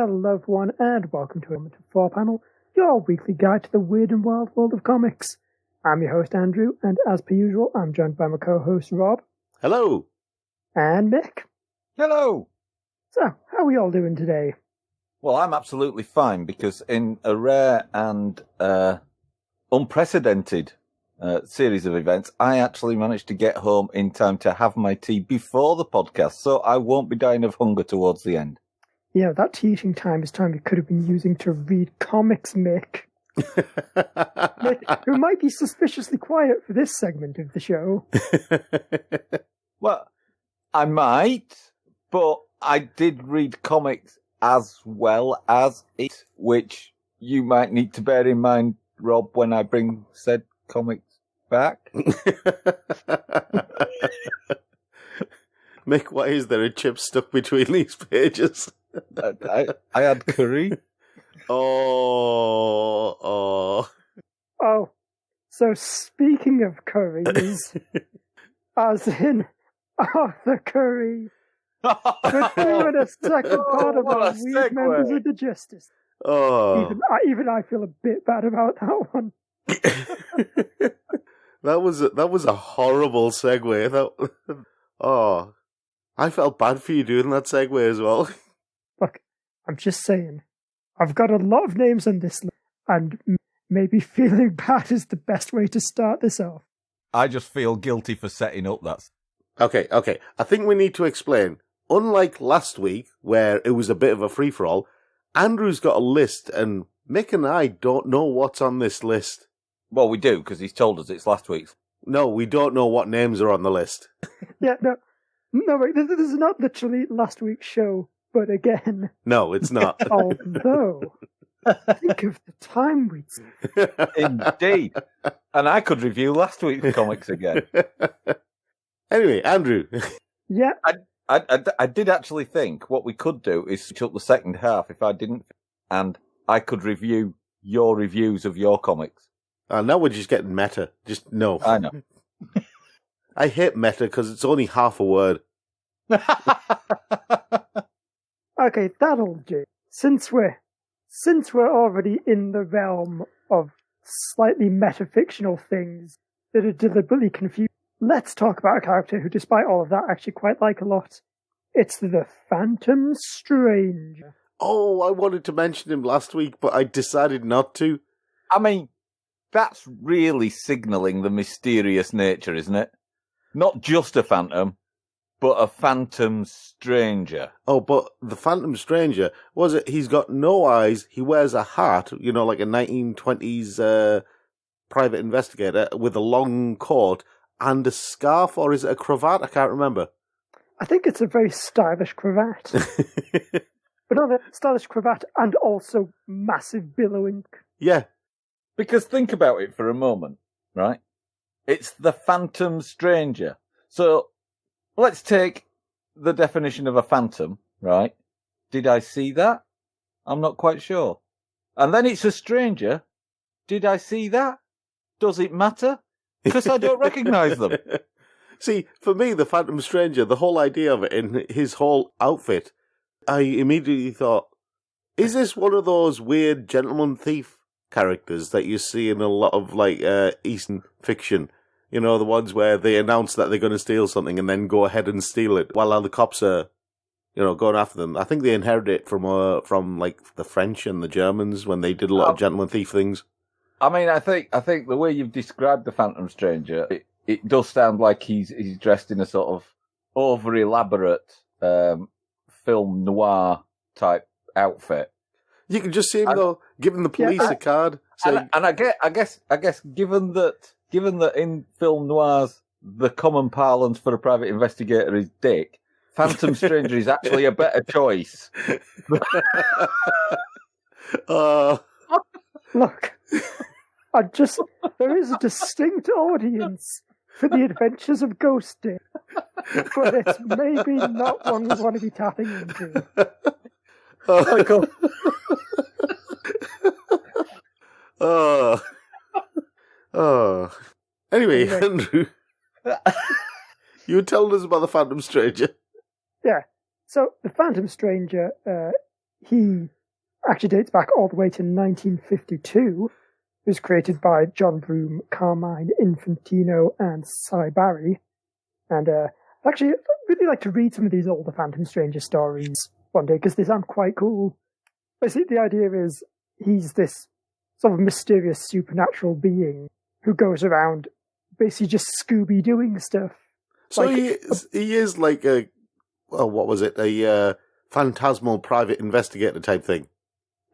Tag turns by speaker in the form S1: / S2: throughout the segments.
S1: Hello everyone, and welcome to Element of 4 Panel, your weekly guide to the weird and wild world of comics. I'm your host Andrew, and as per usual, I'm joined by my co-host Rob.
S2: Hello.
S1: And Mick.
S3: Hello.
S1: So, how are we all doing today?
S3: Well, I'm absolutely fine, because in a rare and unprecedented series of events, I actually managed to get home in time to have my tea before the podcast, so I won't be dying of hunger towards the end.
S1: Yeah, that tea eating time is time we could have been using to read comics, Mick. Mick, who might be suspiciously quiet for this segment of the show.
S3: Well, I might, but I did read comics as well as it, which you might need to bear in mind, Rob, when I bring said comics back.
S2: Mick, why is there a chip stuck between these pages?
S3: I had curry.
S2: Oh.
S1: Oh, so speaking of curries, as in Arthur Curry, we're doing a second part of our weird members of the Justice.
S2: Oh.
S1: Even I feel a bit bad about that one.
S2: That was a horrible segue. I felt bad for you doing that segue as well.
S1: Look, I'm just saying, I've got a lot of names on this list, and maybe feeling bad is the best way to start this off.
S3: I just feel guilty for setting up that.
S2: Okay. I think we need to explain. Unlike last week, where it was a bit of a free-for-all, Andrew's got a list, and Mick and I don't know what's on this list.
S3: Well, we do, because he's told us it's last week's.
S2: No, we don't know what names are on the list.
S1: Yeah, no, wait, this is not literally last week's show, but again...
S2: No, it's not.
S1: Although, think of the time we'd seen.
S3: Indeed. And I could review last week's comics again.
S2: Anyway, Andrew.
S1: Yeah.
S3: I did actually think what we could do is switch up the second half if I didn't, and I could review your reviews of your comics.
S2: Now we're just getting meta. Just no.
S3: I know.
S2: I hate meta because it's only half a word.
S1: Okay, that'll do. Since we're already in the realm of slightly metafictional things that are deliberately confused, let's talk about a character who, despite all of that, I actually quite like a lot. It's the Phantom Stranger.
S2: Oh, I wanted to mention him last week, but I decided not to.
S3: I mean, that's really signalling the mysterious nature, isn't it? Not just a phantom, but a phantom stranger.
S2: Oh, but the Phantom Stranger, was it? He's got no eyes, he wears a hat, like a 1920s private investigator with a long coat and a scarf, or is it a cravat? I can't remember.
S1: I think it's a very stylish cravat. But not a stylish cravat and also massive billowing.
S2: Yeah.
S3: Because think about it for a moment, right? It's the Phantom Stranger. So, let's take the definition of a phantom, right? Did I see that? I'm not quite sure. And then it's a stranger. Did I see that? Does it matter? Because I don't recognise them.
S2: See, for me, the Phantom Stranger, the whole idea of it in his whole outfit, I immediately thought, is this one of those weird gentleman thief characters that you see in a lot of, Eastern fiction? The ones where they announce that they're going to steal something and then go ahead and steal it while other cops are, going after them. I think they inherited it from the French and the Germans when they did a lot of gentleman thief things.
S3: I mean, I think the way you've described the Phantom Stranger, it does sound like he's dressed in a sort of over elaborate film noir type outfit.
S2: You can just see him though, giving the police a card.
S3: And I guess given that in film noirs the common parlance for a private investigator is dick, Phantom Stranger is actually a better choice.
S1: Look, there is a distinct audience for the Adventures of Ghost Dick, but it's maybe not one we want to be tapping into.
S2: Anyway, Andrew, you were telling us about the Phantom Stranger.
S1: Yeah. So the Phantom Stranger, he actually dates back all the way to 1952. It was created by John Broome, Carmine Infantino, and Cy Barry. And actually, I'd really like to read some of these older Phantom Stranger stories one day, because they sound quite cool. Basically, the idea is he's this sort of mysterious supernatural being who goes around basically just Scooby-Dooing stuff.
S2: So
S1: Like,
S2: he is like a, well, what was it? A phantasmal private investigator type thing.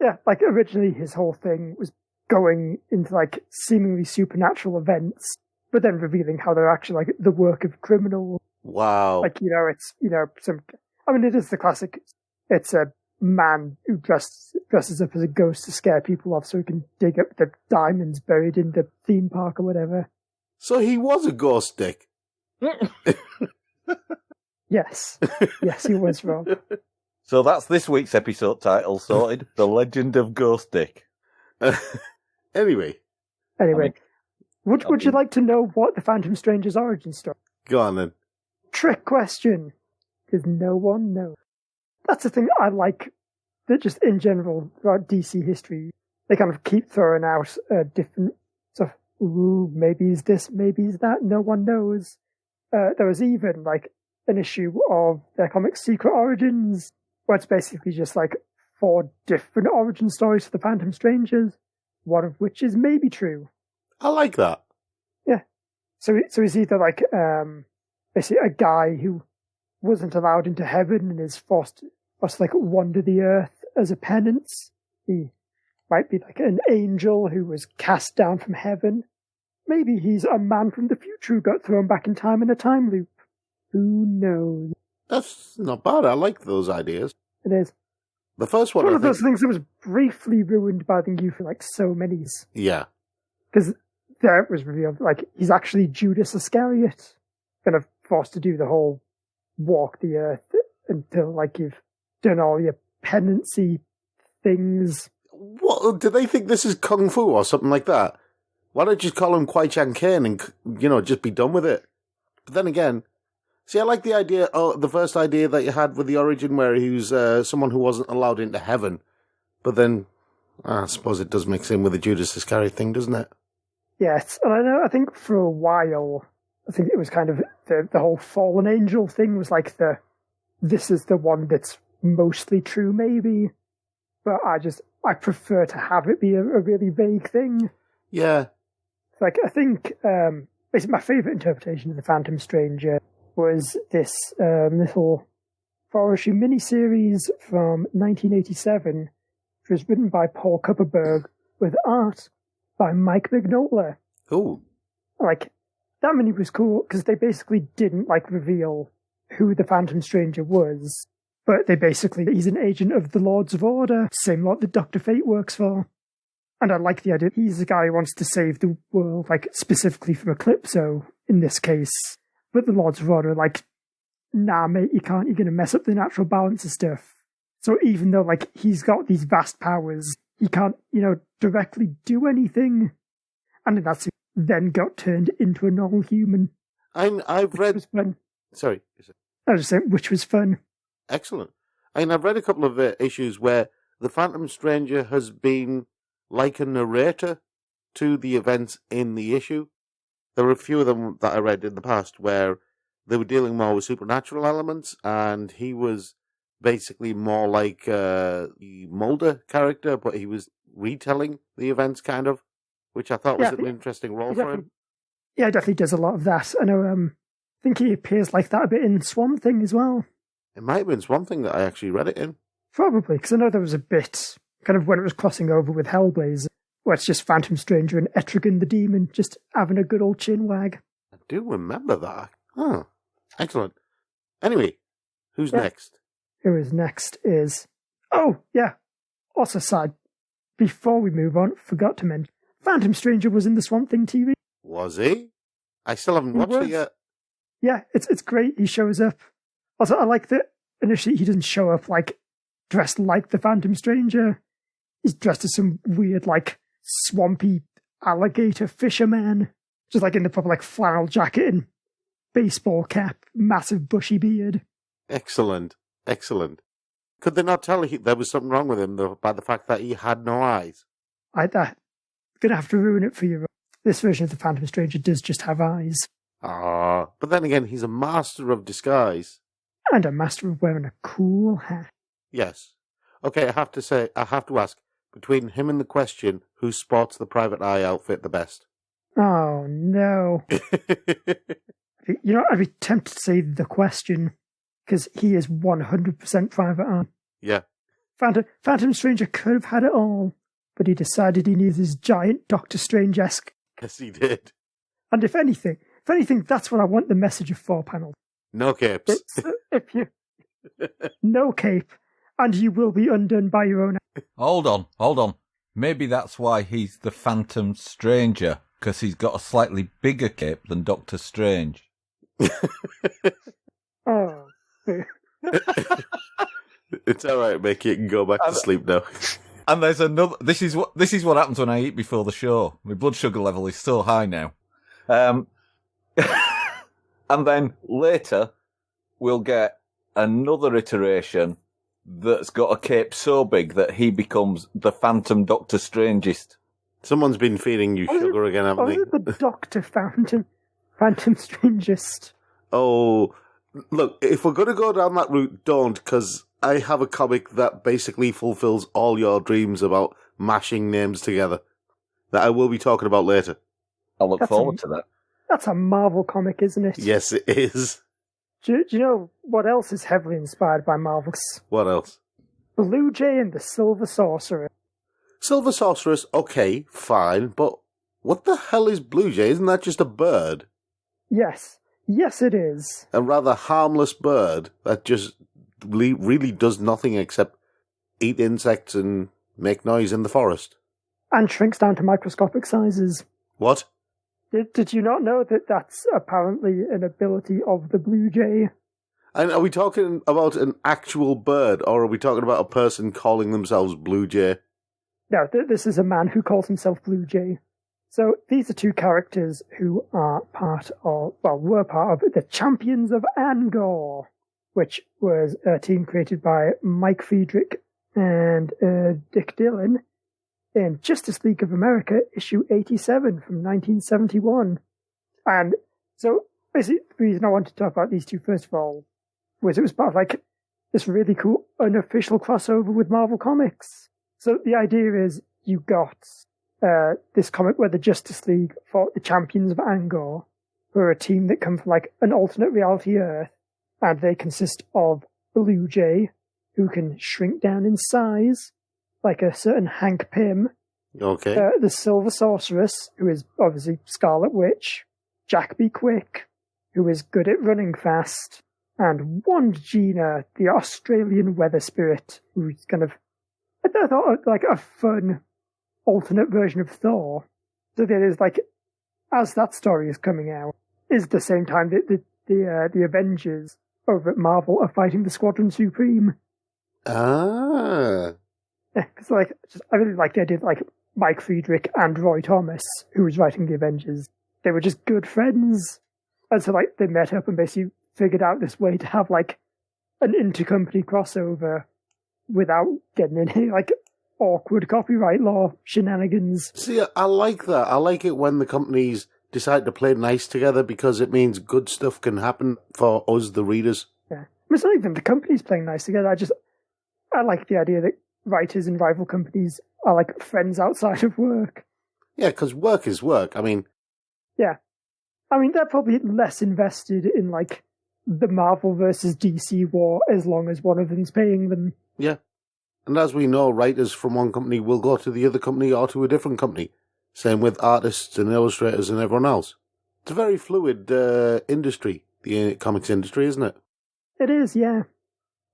S1: Yeah, like originally his whole thing was going into like seemingly supernatural events, but then revealing how they're actually like the work of criminals.
S2: Wow.
S1: Like, it's, it is the classic, it's a man who dresses up as a ghost to scare people off so he can dig up the diamonds buried in the theme park or whatever.
S2: So he was a ghost dick.
S1: Yes. Yes, he was, Rob.
S3: So that's this week's episode title sorted. The Legend of Ghost Dick.
S2: Anyway.
S1: Would you like to know what the Phantom Stranger's origin story?
S2: Go on then.
S1: Trick question. Because no one knows. That's the thing I like, that just in general, throughout DC history, they kind of keep throwing out different stuff. Ooh, maybe it's this, maybe it's that, no one knows. There was even, like, an issue of their comic Secret Origins, where it's basically just, like, 4 different origin stories for the Phantom Strangers, one of which is maybe true.
S2: I like that.
S1: Yeah. So he's either, like, basically a guy who wasn't allowed into heaven and is forced to like wander the earth as a penance. He might be like an angel who was cast down from heaven. Maybe he's a man from the future who got thrown back in time in a time loop. Who knows?
S2: That's not bad. I like those ideas.
S1: It is.
S2: The first one,
S1: One of those things that was briefly ruined by the youth for like so many.
S2: Yeah.
S1: Because there it was revealed, like, he's actually Judas Iscariot. Kind of forced to do the whole walk the earth until, like, you've done all your penancy things.
S2: What, do they think this is Kung Fu or something like that? Why don't you just call him Kwai Chang Caine and, just be done with it? But then again, see, I like the idea, the first idea that you had with the origin where he was someone who wasn't allowed into heaven. But then, I suppose it does mix in with the Judas Iscariot thing, doesn't it?
S1: Yes, and I think for a while, I think it was kind of the whole fallen angel thing was like this is the one that's mostly true, maybe. But I prefer to have it be a really vague thing.
S2: Yeah.
S1: Like, I think, basically my favourite interpretation of the Phantom Stranger was this little 4-issue miniseries from 1987, which was written by Paul Kupperberg with art by Mike Mignola.
S2: Ooh.
S1: Like, that mini was cool because they basically didn't, like, reveal who the Phantom Stranger was, but he's an agent of the Lords of Order, same lot that Dr. Fate works for. And I like the idea he's the guy who wants to save the world, like, specifically from Eclipso, in this case. But the Lords of Order are like, nah, mate, you can't, you're going to mess up the natural balance of stuff. So even though, like, he's got these vast powers, he can't, directly do anything. And that's then got turned into a normal human.
S2: I've read...
S1: Was fun.
S2: Sorry.
S1: I was just saying, which was fun.
S2: Excellent. I've read a couple of issues where the Phantom Stranger has been like a narrator to the events in the issue. There were a few of them that I read in the past where they were dealing more with supernatural elements, and he was basically more like the Mulder character, but he was retelling the events, kind of, which I thought was an interesting role for him.
S1: Yeah, he definitely does a lot of that. I know, I think he appears like that a bit in Swamp Thing as well.
S2: It might have been Swamp Thing that I actually read it in.
S1: Probably, because I know there was a bit, kind of when it was crossing over with Hellblazer, where it's just Phantom Stranger and Etrigan the Demon just having a good old chin wag.
S2: I do remember that. Oh, excellent. Anyway, who's next?
S1: Who is next is... Oh, yeah. Also side, before we move on, forgot to mention, Phantom Stranger was in the Swamp Thing TV.
S2: Was he? I still haven't watched it yet.
S1: Yeah, it's great. He shows up. Also, I like that initially he doesn't show up, like, dressed like the Phantom Stranger. He's dressed as some weird, like, swampy alligator fisherman. Just, like, in the proper, like, flannel jacket and baseball cap, massive bushy beard.
S2: Excellent. Excellent. Could they not tell there was something wrong with him by the fact that he had no eyes?
S1: I'm gonna have to ruin it for you. This version of the Phantom Stranger does just have eyes.
S2: Ah, but then again, he's a master of disguise.
S1: And a master of wearing a cool hat.
S2: Yes. Okay, I have to ask, between him and the Question, who sports the Private Eye outfit the best?
S1: Oh, no. I'd be tempted to say the Question, because he is 100% Private Eye.
S2: Yeah.
S1: Phantom Stranger could have had it all, but he decided he needed his giant Doctor Strange-esque.
S2: Yes, he did.
S1: And if anything, that's what I want the message of 4-panel.
S2: No capes.
S1: No cape, and you will be undone by your own.
S3: Hold on. Maybe that's why he's the Phantom Stranger, because he's got a slightly bigger cape than Doctor Strange.
S1: Oh.
S2: It's all right, Mickey. You can go back to sleep now.
S3: And there's another. This is what happens when I eat before the show. My blood sugar level is so high now. And then later, we'll get another iteration that's got a cape so big that he becomes the Phantom Doctor Strangest.
S2: Someone's been feeding you sugar again, haven't they?
S1: The Doctor Phantom Strangest.
S2: Oh, look, if we're going to go down that route, don't, because I have a comic that basically fulfills all your dreams about mashing names together that I will be talking about later.
S3: I look forward to that.
S1: That's a Marvel comic, isn't it?
S2: Yes, it is.
S1: Do you know what else is heavily inspired by Marvel?
S2: What else?
S1: Blue Jay and the Silver Sorcerer.
S2: Silver Sorceress, okay, fine, but what the hell is Blue Jay? Isn't that just a bird?
S1: Yes, it is.
S2: A rather harmless bird that just really does nothing except eat insects and make noise in the forest.
S1: And shrinks down to microscopic sizes.
S2: What?
S1: Did you not know that that's apparently an ability of the Blue Jay?
S2: And are we talking about an actual bird, or are we talking about a person calling themselves Blue Jay?
S1: No, this is a man who calls himself Blue Jay. So these are two characters who are were part of the Champions of Angor, which was a team created by Mike Friedrich and Dick Dillon in Justice League of America, issue 87 from 1971. And so, basically, the reason I wanted to talk about these two, first of all, was it was part of this really cool unofficial crossover with Marvel Comics. So the idea is you got this comic where the Justice League fought the Champions of Angor, who are a team that come from an alternate reality Earth, and they consist of Blue Jay, who can shrink down in size, like a certain Hank Pym.
S2: Okay.
S1: The Silver Sorceress, who is obviously Scarlet Witch. Jack B. Quick, who is good at running fast. And Wand Gina, the Australian weather spirit, who's kind of, I thought, a fun alternate version of Thor. So that is as that story is coming out, is the same time that the Avengers over at Marvel are fighting the Squadron Supreme.
S2: Ah.
S1: Yeah, because I really like the idea that Mike Friedrich and Roy Thomas, who was writing the Avengers, they were just good friends, and so they met up and basically figured out this way to have an intercompany crossover without getting any awkward copyright law shenanigans.
S2: See, I like that. I like it when the companies decide to play nice together because it means good stuff can happen for us, the readers.
S1: Yeah, I mean, it's not even the companies playing nice together. I like the idea that writers in rival companies are friends outside of work.
S2: Yeah, because work is work. I mean...
S1: Yeah. I mean, they're probably less invested in, the Marvel versus DC war as long as one of them's paying them.
S2: Yeah. And as we know, writers from one company will go to the other company or to a different company. Same with artists and illustrators and everyone else. It's a very fluid industry, the comics industry, isn't it?
S1: It is, yeah.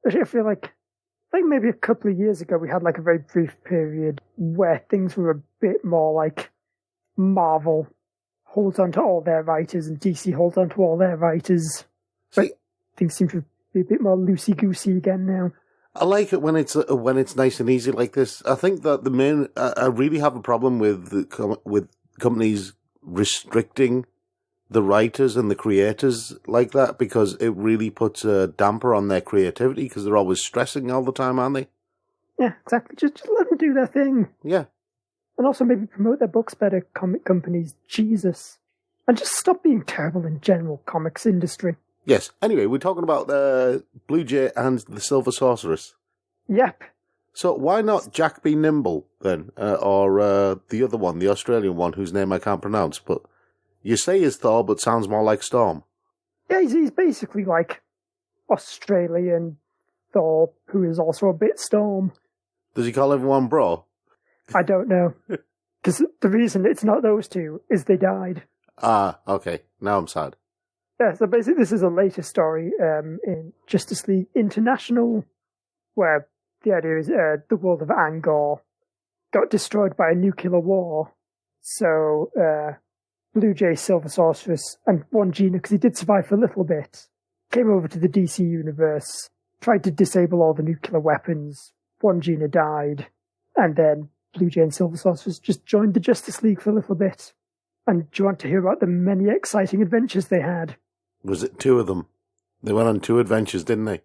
S1: I feel I think maybe a couple of years ago we had a very brief period where things were a bit more Marvel holds on to all their writers and DC holds on to all their writers. But things seem to be a bit more loosey-goosey again now.
S2: I like it when it's nice and easy like this. I think that I really have a problem with companies restricting the writers and the creators like that, because it really puts a damper on their creativity, because they're always stressing all the time, aren't they?
S1: Yeah, exactly. Just let them do their thing.
S2: Yeah.
S1: And also maybe promote their books better, comic companies. Jesus. And just stop being terrible in general comics industry.
S2: Yes. Anyway, we're talking about Blue Jay and the Silver Sorceress.
S1: Yep.
S2: So why not Jack B. Nimble, then? Or the other one, the Australian one, whose name I can't pronounce, but you say is Thor, but sounds more like Storm.
S1: Yeah, he's basically like Australian Thor, who is also a bit Storm.
S2: Does he call everyone bro?
S1: I don't know. Because the reason it's not those two is they died.
S2: Ah, okay. Now I'm sad.
S1: Yeah, so basically this is a later story in Justice League International, where the idea is the world of Angor got destroyed by a nuclear war. So Blue Jay, Silver Sorceress, and Wandjina, because he did survive for a little bit, came over to the DC universe, tried to disable all the nuclear weapons. Wandjina died, and then Blue Jay and Silver Sorceress just joined the Justice League for a little bit. And do you want to hear about the many exciting adventures they had?
S2: Was it 2 of them? They went on 2 adventures, didn't they?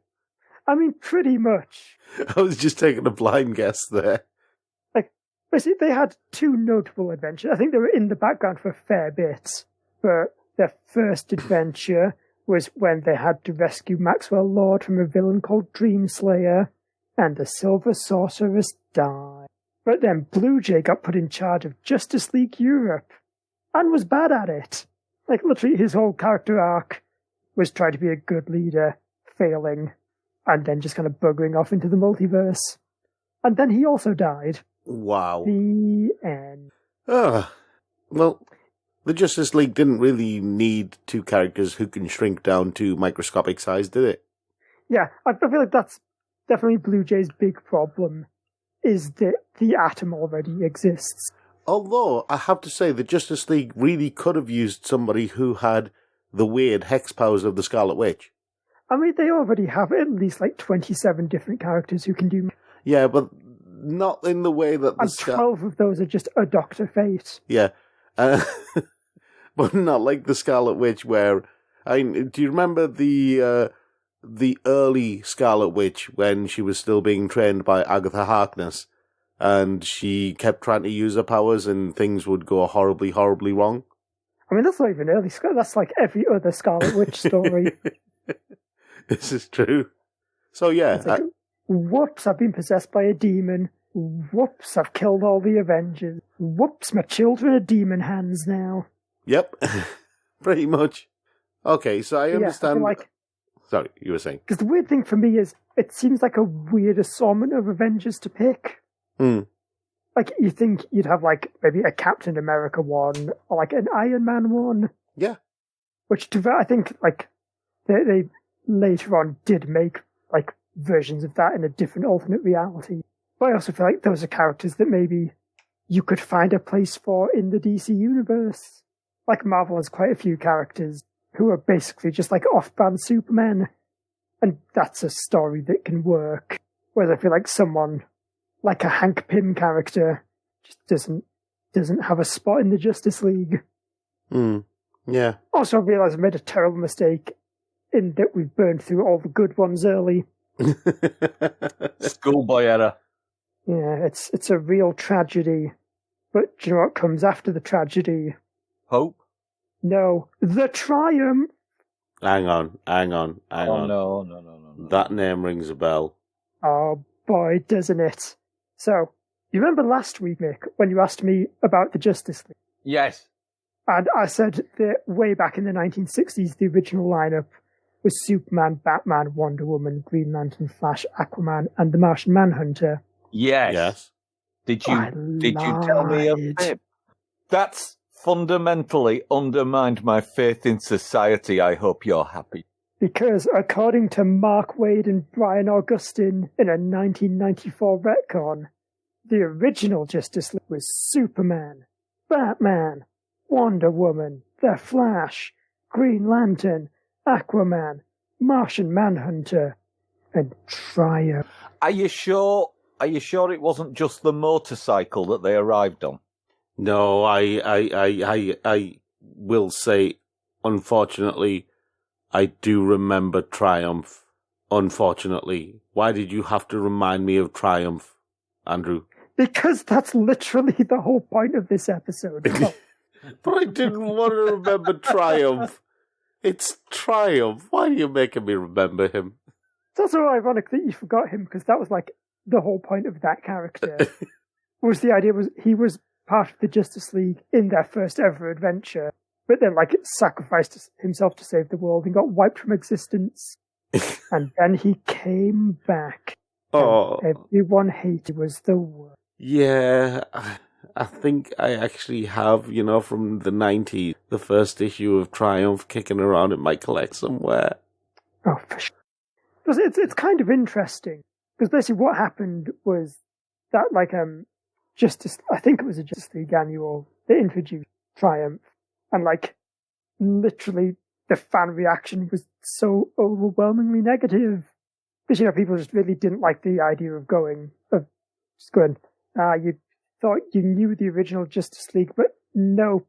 S1: I mean, pretty much.
S2: I was just taking a blind guess there.
S1: Like, basically, they had 2 notable adventures. I think they were in the background for a fair bit. But their first adventure was when they had to rescue Maxwell Lord from a villain called Dreamslayer, and the Silver Sorceress died. But then Blue Jay got put in charge of Justice League Europe, and was bad at it. Like, literally, his whole character arc was trying to be a good leader, failing, and then just kind of buggering off into the multiverse. And then he also died.
S2: Wow.
S1: The end.
S2: Well, the Justice League didn't really need 2 characters who can shrink down to microscopic size, did it?
S1: Yeah, I feel like that's definitely Blue Jay's big problem, is that the Atom already exists.
S2: Although, I have to say, the Justice League really could have used somebody who had the weird hex powers of the Scarlet Witch.
S1: I mean, they already have at least like 27 different characters who can do...
S2: Yeah, but not in the way that the...
S1: And 12 of those are just a Dr. Fate.
S2: Yeah. But not like the Scarlet Witch, where... do you remember the early Scarlet Witch when she was still being trained by Agatha Harkness? And she kept trying to use her powers and things would go horribly, horribly wrong.
S1: I mean, that's not even early Scarlet. That's like every other Scarlet Witch story.
S2: This is true. So, yeah.
S1: Like, whoops, I've been possessed by a demon. Whoops, I've killed all the Avengers. Whoops, my children are demon hands now.
S2: Yep. Pretty much. Okay, so I understand...
S1: Yeah, like,
S2: sorry, you were saying.
S1: Because the weird thing for me is, it seems like a weird assortment of Avengers to pick. Like, you think you'd have, like, maybe a Captain America one, or, like, an Iron Man one.
S2: Yeah.
S1: Which, I think, like, they later on did make, like, versions of that in a different alternate reality. But I also feel like those are characters that maybe you could find a place for in the DC universe. Like, Marvel has quite a few characters who are basically just, like, off-brand Supermen. And that's a story that can work. Whereas I feel like someone... like a Hank Pym character, just doesn't have a spot in the Justice League.
S2: Yeah.
S1: Also, I realise I made a terrible mistake in that we've burned through all the good ones early.
S3: Schoolboy error.
S1: Yeah, it's a real tragedy. But do you know what comes after the tragedy?
S3: Hope?
S1: No, the triumph!
S2: Hang on.
S3: No.
S2: That name rings a bell.
S1: Oh boy, doesn't it. So, you remember last week, Mick, when you asked me about the Justice League?
S3: Yes.
S1: And I said that way back in the 1960s, the original lineup was Superman, Batman, Wonder Woman, Green Lantern, Flash, Aquaman, and the Martian Manhunter.
S3: Yes. Did you tell me a bit? That's fundamentally undermined my faith in society. I hope you're happy.
S1: Because according to Mark Waid and Brian Augustine in a 1994 retcon, the original Justice League was Superman, Batman, Wonder Woman, The Flash, Green Lantern, Aquaman, Martian Manhunter, and Triumph.
S3: Are you sure it wasn't just the motorcycle that they arrived on?
S2: No, I will say unfortunately, I do remember Triumph. Unfortunately. Why did you have to remind me of Triumph, Andrew?
S1: Because that's literally the whole point of this episode.
S2: But I didn't want to remember Triumph. It's Triumph. Why are you making me remember him?
S1: It's also ironic that you forgot him, because that was like the whole point of that character. Was the idea was he was part of the Justice League in their first ever adventure, but then like sacrificed himself to save the world and got wiped from existence. And then he came back.
S2: Oh,
S1: everyone hated was the worst.
S2: Yeah, I think I actually have, from the 90s, the first issue of Triumph kicking around in my collect somewhere.
S1: Oh, for sure. It's kind of interesting, because basically what happened was that, like, I think it was a Justice League annual that introduced Triumph, and, like, literally the fan reaction was so overwhelmingly negative. Because, people just really didn't like the idea of going, you thought you knew the original Justice League, but nope.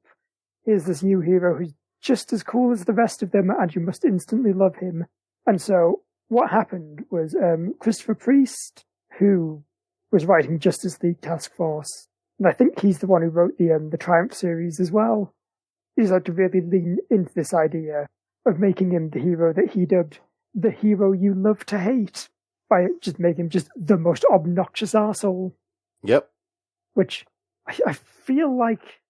S1: Here's this new hero who's just as cool as the rest of them, and you must instantly love him. And so what happened was Christopher Priest, who was writing Justice League Task Force, and I think he's the one who wrote the Triumph series as well. He's had to really lean into this idea of making him the hero that he dubbed the hero you love to hate, by just making him just the most obnoxious arsehole.
S2: Yep.
S1: Which I feel like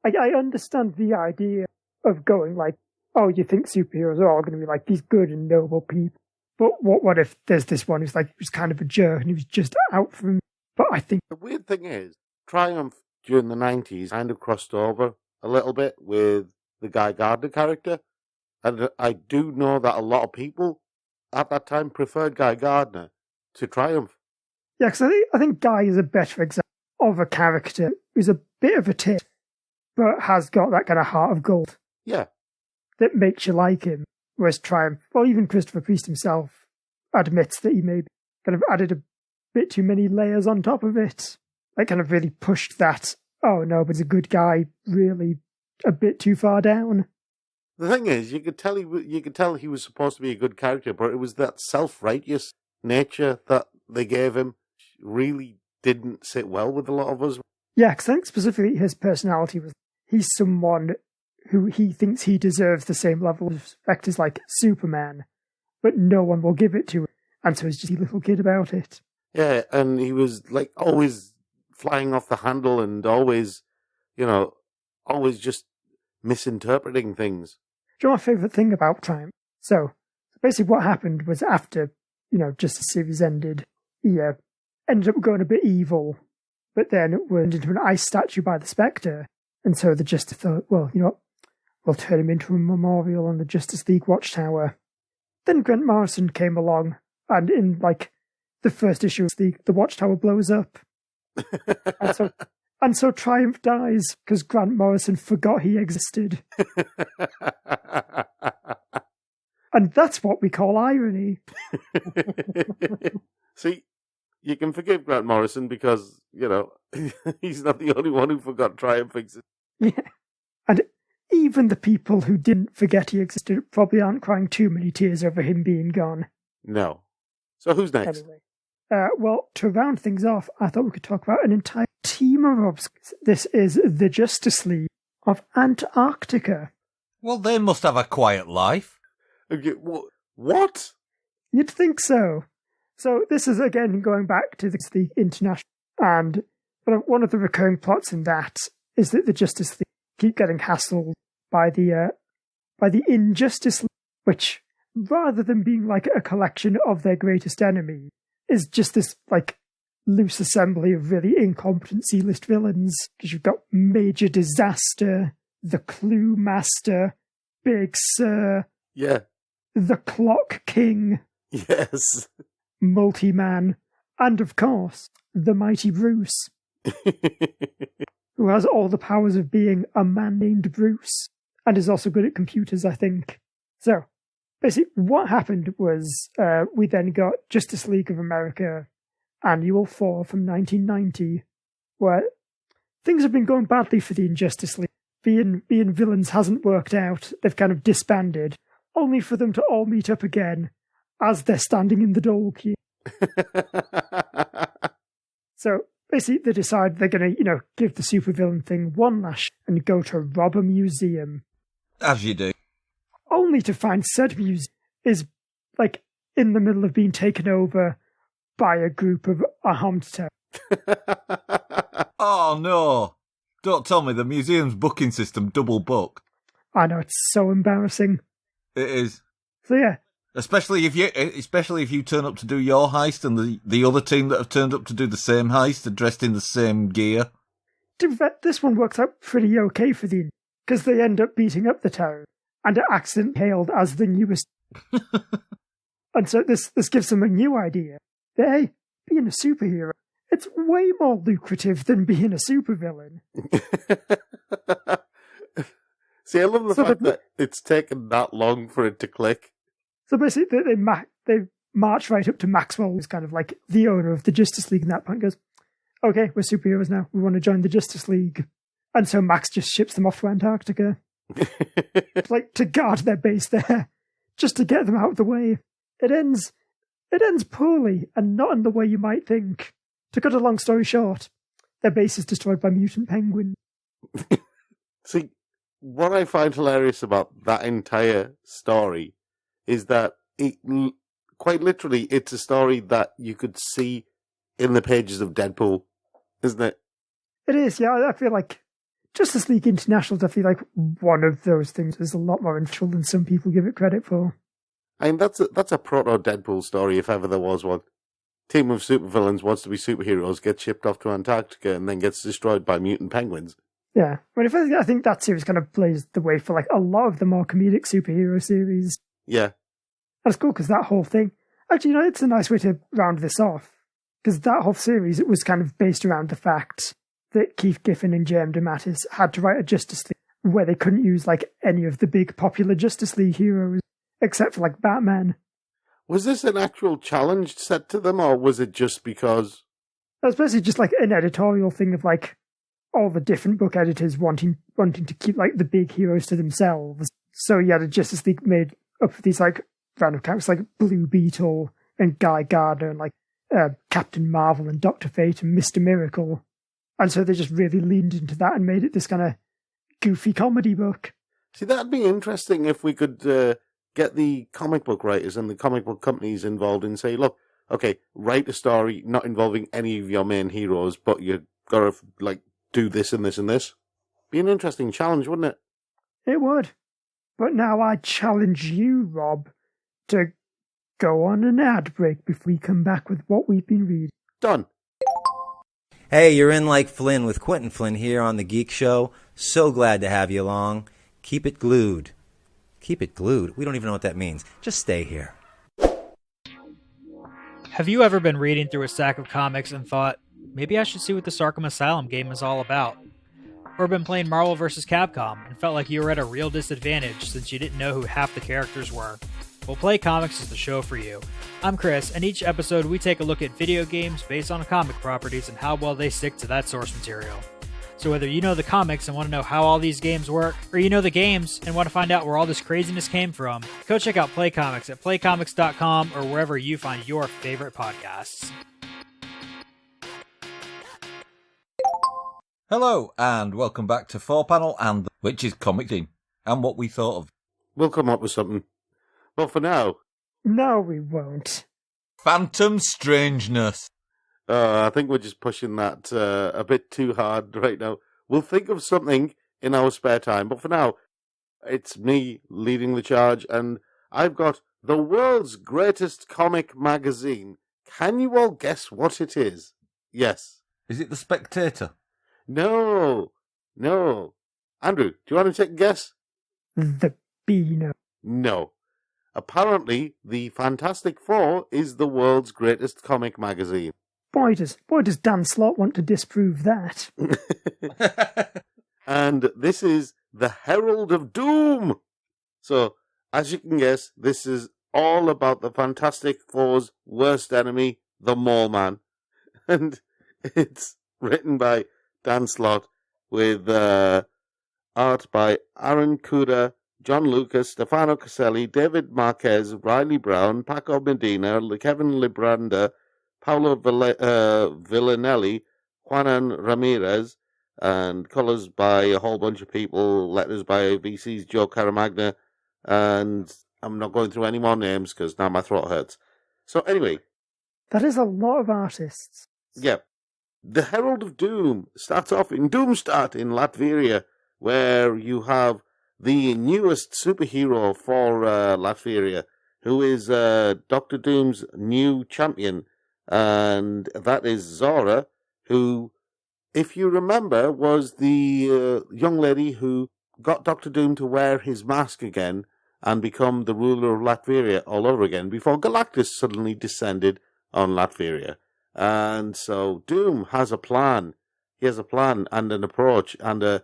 S1: I understand the idea of going like, oh, you think superheroes are all going to be like these good and noble people. But what if there's this one who's kind of a jerk and he was just out for him? But I think
S2: the weird thing is, Triumph during the 90s kind of crossed over a little bit with the Guy Gardner character. And I do know that a lot of people at that time preferred Guy Gardner to Triumph.
S1: Yeah, because I think Guy is a better example of a character who's a bit of a tit, but has got that kind of heart of gold.
S2: Yeah.
S1: That makes you like him. Whereas Triumph, well, even Christopher Priest himself admits that he maybe kind of added a bit too many layers on top of it. Like, kind of really pushed that, oh no, but he's a good guy, really a bit too far down.
S2: The thing is, you could tell he was supposed to be a good character, but it was that self-righteous nature that they gave him really didn't sit well with a lot of us.
S1: Yeah, because I think specifically his personality was, he's someone who he thinks he deserves the same level of respect as, like, Superman, but no one will give it to him, and so he's just a little kid about it.
S2: Yeah, and he was, like, always flying off the handle and always just misinterpreting things.
S1: Do you know my favourite thing about Triumph? So basically what happened was after, Justice Series ended, he ended up going a bit evil, but then it went into an ice statue by the Spectre, and so the Justice thought, well, we'll turn him into a memorial on the Justice League Watchtower. Then Grant Morrison came along, and in, like, the first issue of the Watchtower blows up. And so Triumph dies, because Grant Morrison forgot he existed. And that's what we call irony.
S2: See, you can forgive Grant Morrison because, he's not the only one who forgot Triumph existed.
S1: Yeah. And even the people who didn't forget he existed probably aren't crying too many tears over him being gone.
S2: No. So who's next?
S1: Anyway. Well, to round things off, I thought we could talk about an entire team of obstacles. This is the Justice League of Antarctica.
S4: Well, they must have a quiet life.
S2: Okay, what?
S1: You'd think so. So this is, again, going back to the League International. And one of the recurring plots in that is that the Justice League keep getting hassled by the Injustice League, which, rather than being like a collection of their greatest enemies, is just this, like, loose assembly of really incompetent C-list villains. Because you've got Major Disaster, the Clue Master, Big Sur,
S2: yeah,
S1: the Clock King,
S2: yes,
S1: Multi-Man, and of course, the Mighty Bruce, who has all the powers of being a man named Bruce, and is also good at computers, I think. So, basically, what happened was we then got Justice League of America Annual 4 from 1990, where things have been going badly for the Injustice League, being villains hasn't worked out. They've kind of disbanded, only for them to all meet up again as they're standing in the dole queue. So basically, they decide they're going to, give the supervillain thing one last and go to rob a museum.
S4: As you do.
S1: Only to find said museum is, in the middle of being taken over by a group of armed terrorists.
S4: Oh, no. Don't tell me the museum's booking system double booked.
S1: I know, it's so embarrassing.
S4: It is.
S1: So yeah.
S4: Especially if you turn up to do your heist and the other team that have turned up to do the same heist are dressed in the same gear.
S1: To be fair, this one works out pretty okay for them, because they end up beating up the terrorists and are accidentally hailed as the newest. And so this gives them a new idea. That, hey, being a superhero, it's way more lucrative than being a supervillain.
S2: See, I love the fact that it's taken that long for it to click.
S1: So basically, they march right up to Maxwell, who's kind of like the owner of the Justice League, and that point goes, okay, we're superheroes now. We want to join the Justice League. And so Max just ships them off to Antarctica. To guard their base there, just to get them out of the way. It ends poorly, and not in the way you might think. To cut a long story short, their base is destroyed by mutant penguins.
S2: See, what I find hilarious about that entire story is that quite literally, it's a story that you could see in the pages of Deadpool, isn't it?
S1: It is, yeah. I feel like Justice League International is definitely one of those things that's a lot more interesting than some people give it credit for.
S2: I mean, that's a proto-Deadpool story, if ever there was one. Team of supervillains wants to be superheroes, gets shipped off to Antarctica, and then gets destroyed by mutant penguins.
S1: Yeah. I think that series kind of plays the way for a lot of the more comedic superhero series.
S2: Yeah.
S1: That's cool, because that whole thing... Actually, it's a nice way to round this off. Because that whole series, it was kind of based around the fact that Keith Giffen and J.M. DeMatteis had to write a Justice League where they couldn't use, any of the big popular Justice League heroes, except for, Batman.
S2: Was this an actual challenge set to them, or was it just because...
S1: It was basically just, an editorial thing of, all the different book editors wanting to keep, the big heroes to themselves. So you had a Justice League made up of these, random characters like Blue Beetle and Guy Gardner and, Captain Marvel and Dr. Fate and Mr. Miracle. And so they just really leaned into that and made it this kind of goofy comedy book.
S2: See, that'd be interesting if we could get the comic book writers and the comic book companies involved and say, look, okay, write a story not involving any of your main heroes, but you've got to, do this and this and this. Be an interesting challenge, wouldn't it?
S1: It would. But now I challenge you, Rob, to go on an ad break before we come back with what we've been reading.
S2: Done.
S5: Hey, you're in like Flynn with Quentin Flynn here on The Geek Show. So glad to have you along. Keep it glued. Keep it glued? We don't even know what that means. Just stay here.
S6: Have you ever been reading through a stack of comics and thought, maybe I should see what this Arkham Asylum game is all about? Or been playing Marvel vs. Capcom and felt like you were at a real disadvantage since you didn't know who half the characters were? Well, Play Comics is the show for you. I'm Chris, and each episode we take a look at video games based on comic properties and how well they stick to that source material. So whether you know the comics and want to know how all these games work, or you know the games and want to find out where all this craziness came from, go check out Play Comics at playcomics.com or wherever you find your favorite podcasts.
S4: Hello, and welcome back to 4Panel and the Witches Comic Team, and what we thought of.
S2: We'll come up with something. But for now...
S1: No, we won't.
S4: Phantom Strangeness.
S2: I think we're just pushing that a bit too hard right now. We'll think of something in our spare time, but for now, it's me leading the charge, and I've got the world's greatest comic magazine. Can you all guess what it is? Yes.
S4: Is it The Spectator?
S2: No. Andrew, do you want to take a guess?
S1: The Beano.
S2: No. Apparently, the Fantastic Four is the world's greatest comic magazine.
S1: Boy, does Dan Slott want to disprove that.
S2: And this is the Herald of Doom. So, as you can guess, this is all about the Fantastic Four's worst enemy, the Mole Man. And it's written by Dan Slott with art by Aaron Kuda, John Lucas, Stefano Caselli, David Marquez, Riley Brown, Paco Medina, Kevin Libranda, Paolo Villanelli, Juanan Ramirez, and colours by a whole bunch of people, letters by VC's Joe Caramagna, and I'm not going through any more names because now my throat hurts. So anyway.
S1: That is a lot of artists.
S2: Yeah. The Herald of Doom starts off in Doomstart in Latveria, where you have the newest superhero for Latveria, who is Doctor Doom's new champion, and that is Zora, who, if you remember, was the young lady who got Doctor Doom to wear his mask again and become the ruler of Latveria all over again before Galactus suddenly descended on Latveria. And so Doom has a plan. He has a plan and an approach and a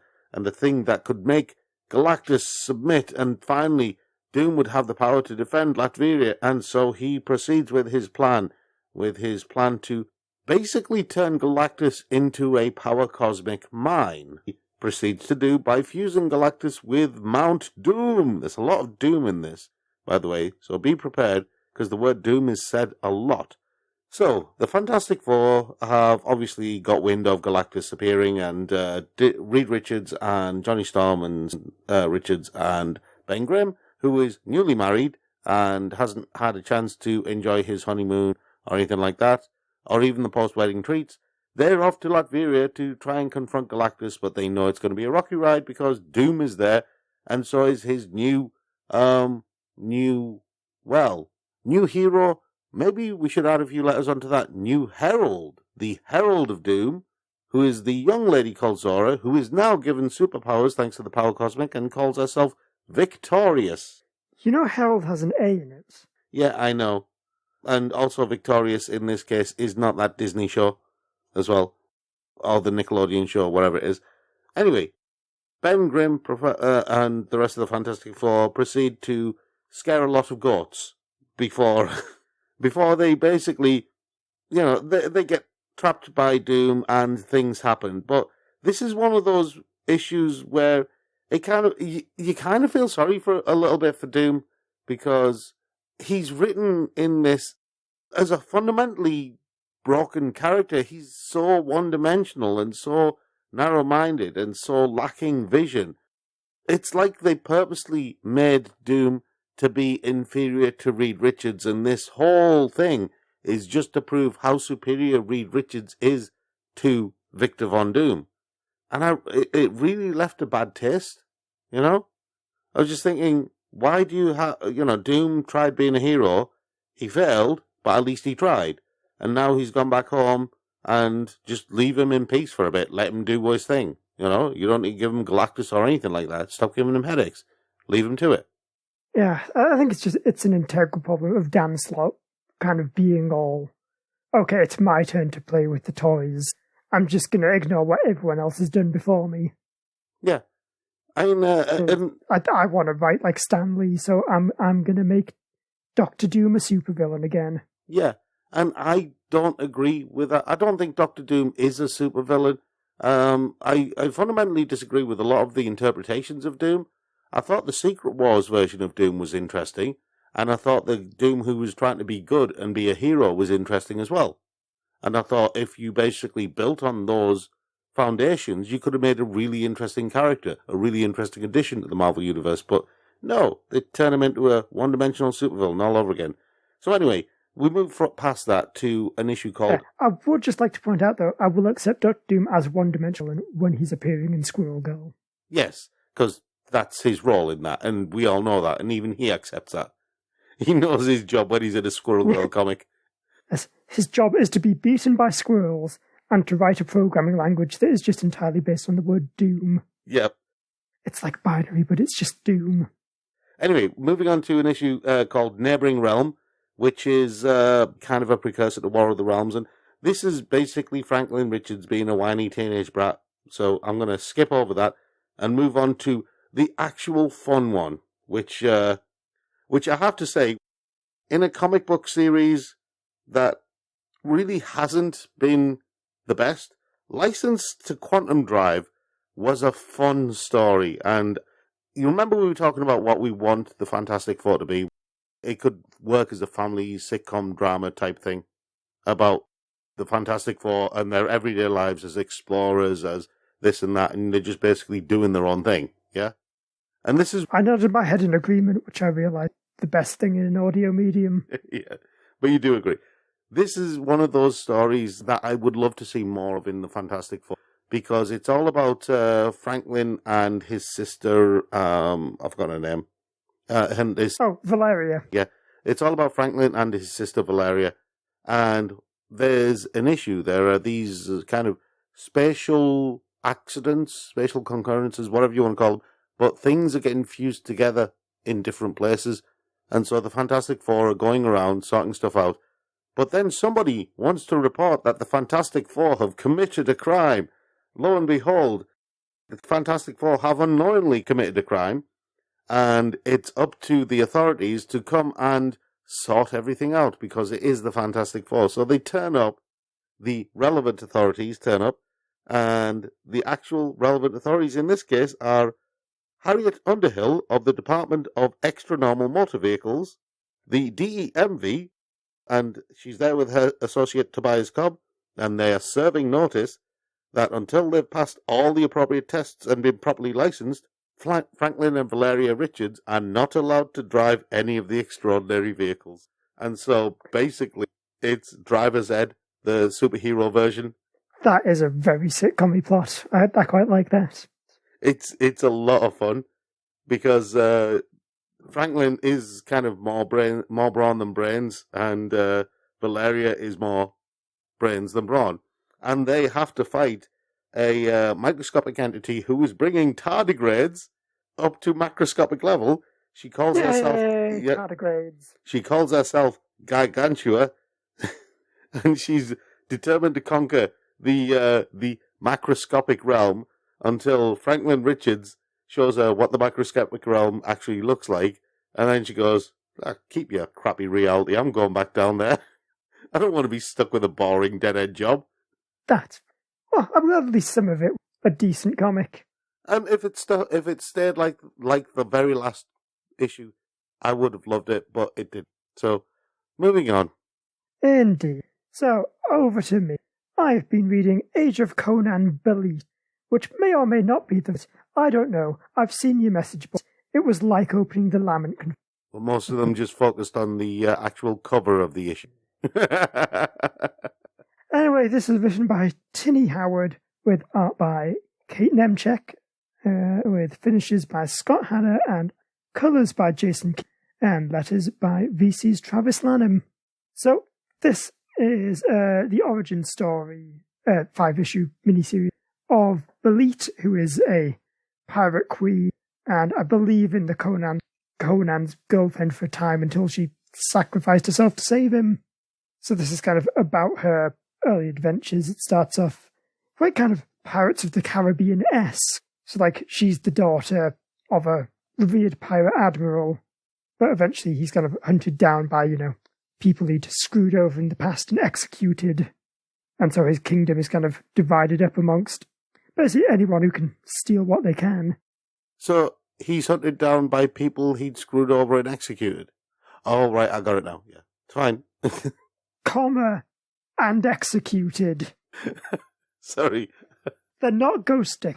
S2: thing that could make Galactus submit, and finally Doom would have the power to defend Latveria, and so he proceeds with his plan to basically turn Galactus into a power cosmic mine. He proceeds to do by fusing Galactus with Mount Doom. There's a lot of Doom in this, by the way, so be prepared, because the word Doom is said a lot. So, the Fantastic Four have obviously got wind of Galactus appearing, and Reed Richards and Johnny Storm and Richards and Ben Grimm, who is newly married and hasn't had a chance to enjoy his honeymoon or anything like that, or even the post-wedding treats, they're off to Latveria to try and confront Galactus, but they know it's going to be a rocky ride because Doom is there, and so is his new hero. Maybe we should add a few letters onto that. New Herald, the Herald of Doom, who is the young lady called Zora, who is now given superpowers thanks to the Power Cosmic and calls herself Victorious.
S1: You know Herald has an A in it.
S2: Yeah, I know. And also Victorious, in this case, is not that Disney show as well. Or the Nickelodeon show, whatever it is. Anyway, Ben Grimm and the rest of the Fantastic Four proceed to scare a lot of goats before they basically, they get trapped by Doom and things happen. But this is one of those issues where you kind of feel sorry for a little bit for Doom, because he's written in this as a fundamentally broken character. He's so one-dimensional and so narrow-minded and so lacking vision. It's like they purposely made Doom to be inferior to Reed Richards, and this whole thing is just to prove how superior Reed Richards is to Victor Von Doom. And it really left a bad taste, I was just thinking, why do you have, Doom tried being a hero, he failed, but at least he tried, and now he's gone back home, and just leave him in peace for a bit, let him do his thing, you don't need to give him Galactus or anything like that, stop giving him headaches, leave him to it.
S1: Yeah, I think it's an integral problem of Dan Slott kind of being all, okay, it's my turn to play with the toys. I'm just going to ignore what everyone else has done before me.
S2: Yeah. I mean,
S1: I want to write like Stan Lee, so I'm going to make Doctor Doom a supervillain again.
S2: Yeah, and I don't agree with that. I don't think Doctor Doom is a supervillain. I fundamentally disagree with a lot of the interpretations of Doom. I thought the Secret Wars version of Doom was interesting, and I thought the Doom who was trying to be good and be a hero was interesting as well. And I thought if you basically built on those foundations, you could have made a really interesting character, a really interesting addition to the Marvel Universe. But no, they turn him into a one-dimensional supervillain all over again. So anyway, we move past that to an issue called...
S1: I would just like to point out, though, I will accept Doctor Doom as one-dimensional when he's appearing in Squirrel Girl.
S2: Yes, because that's his role in that, and we all know that, and even he accepts that. He knows his job when he's in a Squirrel Girl comic.
S1: His job is to be beaten by squirrels and to write a programming language that is just entirely based on the word Doom.
S2: Yep.
S1: It's like binary, but it's just Doom.
S2: Anyway, moving on to an issue called Neighboring Realm, which is kind of a precursor to War of the Realms, and this is basically Franklin Richards being a whiny teenage brat, so I'm going to skip over that and move on to the actual fun one, which I have to say, in a comic book series that really hasn't been the best, Licensed to Quantum Drive was a fun story. And you remember we were talking about what we want the Fantastic Four to be? It could work as a family sitcom drama type thing about the Fantastic Four and their everyday lives as explorers, as this and that, and they're just basically doing their own thing, yeah? And this is...
S1: I nodded my head in agreement, which I realised the best thing in an audio medium.
S2: Yeah, but you do agree. This is one of those stories that I would love to see more of in the Fantastic Four, because it's all about Franklin and his sister, I forgot her name.
S1: Valeria.
S2: Yeah, it's all about Franklin and his sister Valeria, and there's an issue. There are these kind of spatial accidents, spatial concurrences, whatever you want to call them, but things are getting fused together in different places, and so the Fantastic Four are going around sorting stuff out. But then somebody wants to report that the Fantastic Four have committed a crime. Lo and behold, the Fantastic Four have unknowingly committed a crime, and it's up to the authorities to come and sort everything out, because it is the Fantastic Four. So they turn up, the relevant authorities turn up, and the actual relevant authorities in this case are Harriet Underhill of the Department of Extra Normal Motor Vehicles, the DEMV, and she's there with her associate Tobias Cobb, and they are serving notice that until they've passed all the appropriate tests and been properly licensed, Franklin and Valeria Richards are not allowed to drive any of the extraordinary vehicles. And so, basically, it's Driver's Ed, the superhero version.
S1: That is a very sitcom-y plot. I quite like that.
S2: It's a lot of fun, because Franklin is kind of more brawn than brains, and Valeria is more brains than brawn. And they have to fight a microscopic entity who is bringing tardigrades up to macroscopic level. She calls herself
S1: tardigrades.
S2: She calls herself Gargantua, and she's determined to conquer the macroscopic realm until Franklin Richards shows her what the macroscopic realm actually looks like, and then she goes, "Keep your crappy reality. I'm going back down there. I don't want to be stuck with a boring dead-end job."
S1: I'm glad at least some of it a decent comic.
S2: And if it stayed like the very last issue, I would have loved it, but it didn't. So, moving on.
S1: Indeed. So, over to me. I've been reading Age of Conan Belite, which may or may not be the... I don't know. I've seen your message, but it was like opening the Lament Confession.
S2: Well, most of them just focused on the actual cover of the issue.
S1: Anyway, this is written by Tinny Howard, with art by Kate Nemchek, with finishes by Scott Hanna, and colours by Jason King, and letters by VC's Travis Lanham. So, this is the origin story, 5-issue miniseries of Belite, who is a pirate queen, and I believe in the Conan's girlfriend for a time until she sacrificed herself to save him. So this is kind of about her early adventures. It starts off quite kind of Pirates of the Caribbean-esque. So, like, she's the daughter of a revered pirate admiral, but eventually he's kind of hunted down by, people he'd screwed over in the past and executed. And so his kingdom is kind of divided up amongst basically anyone who can steal what they can.
S2: So he's hunted down by people he'd screwed over and executed. Oh, right, I got it now. Yeah, it's fine.
S1: Comma, and executed.
S2: Sorry.
S3: They're not ghosting.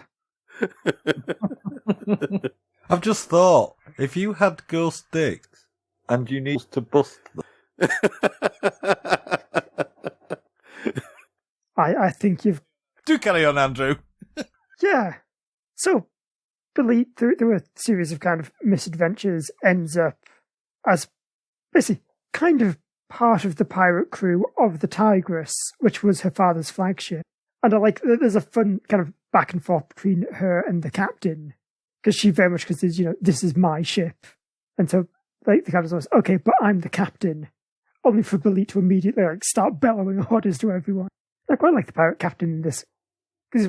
S4: I've just thought, if you had ghost dicks and you need to bust them.
S1: I think you've...
S4: Do carry on, Andrew.
S1: Yeah. So, Belite, through a series of kind of misadventures, ends up as basically kind of part of the pirate crew of the Tigress, which was her father's flagship. And there's a fun kind of back and forth between her and the captain, because she very much considers, this is my ship. And so, the captain's always, okay, but I'm the captain. Only for Belite to immediately, start bellowing orders to everyone. I quite like the pirate captain in this, because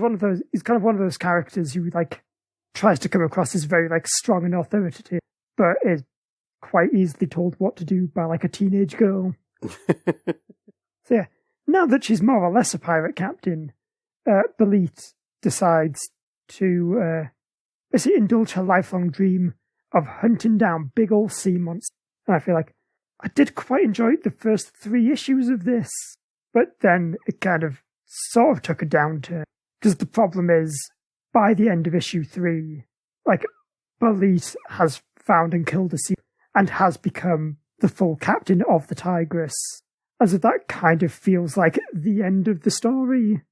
S1: he's kind of one of those characters who, tries to come across as very, strong and authoritative, but is quite easily told what to do by, a teenage girl. So, yeah, now that she's more or less a pirate captain, Belite decides to basically indulge her lifelong dream of hunting down big old sea monsters. And I feel like I did quite enjoy the first 3 issues of this, but then it kind of sort of took a downturn. Because the problem is, by the end of issue 3, like, Bolete has found and killed a sea and has become the full captain of the Tigress. As if that kind of feels like the end of the story.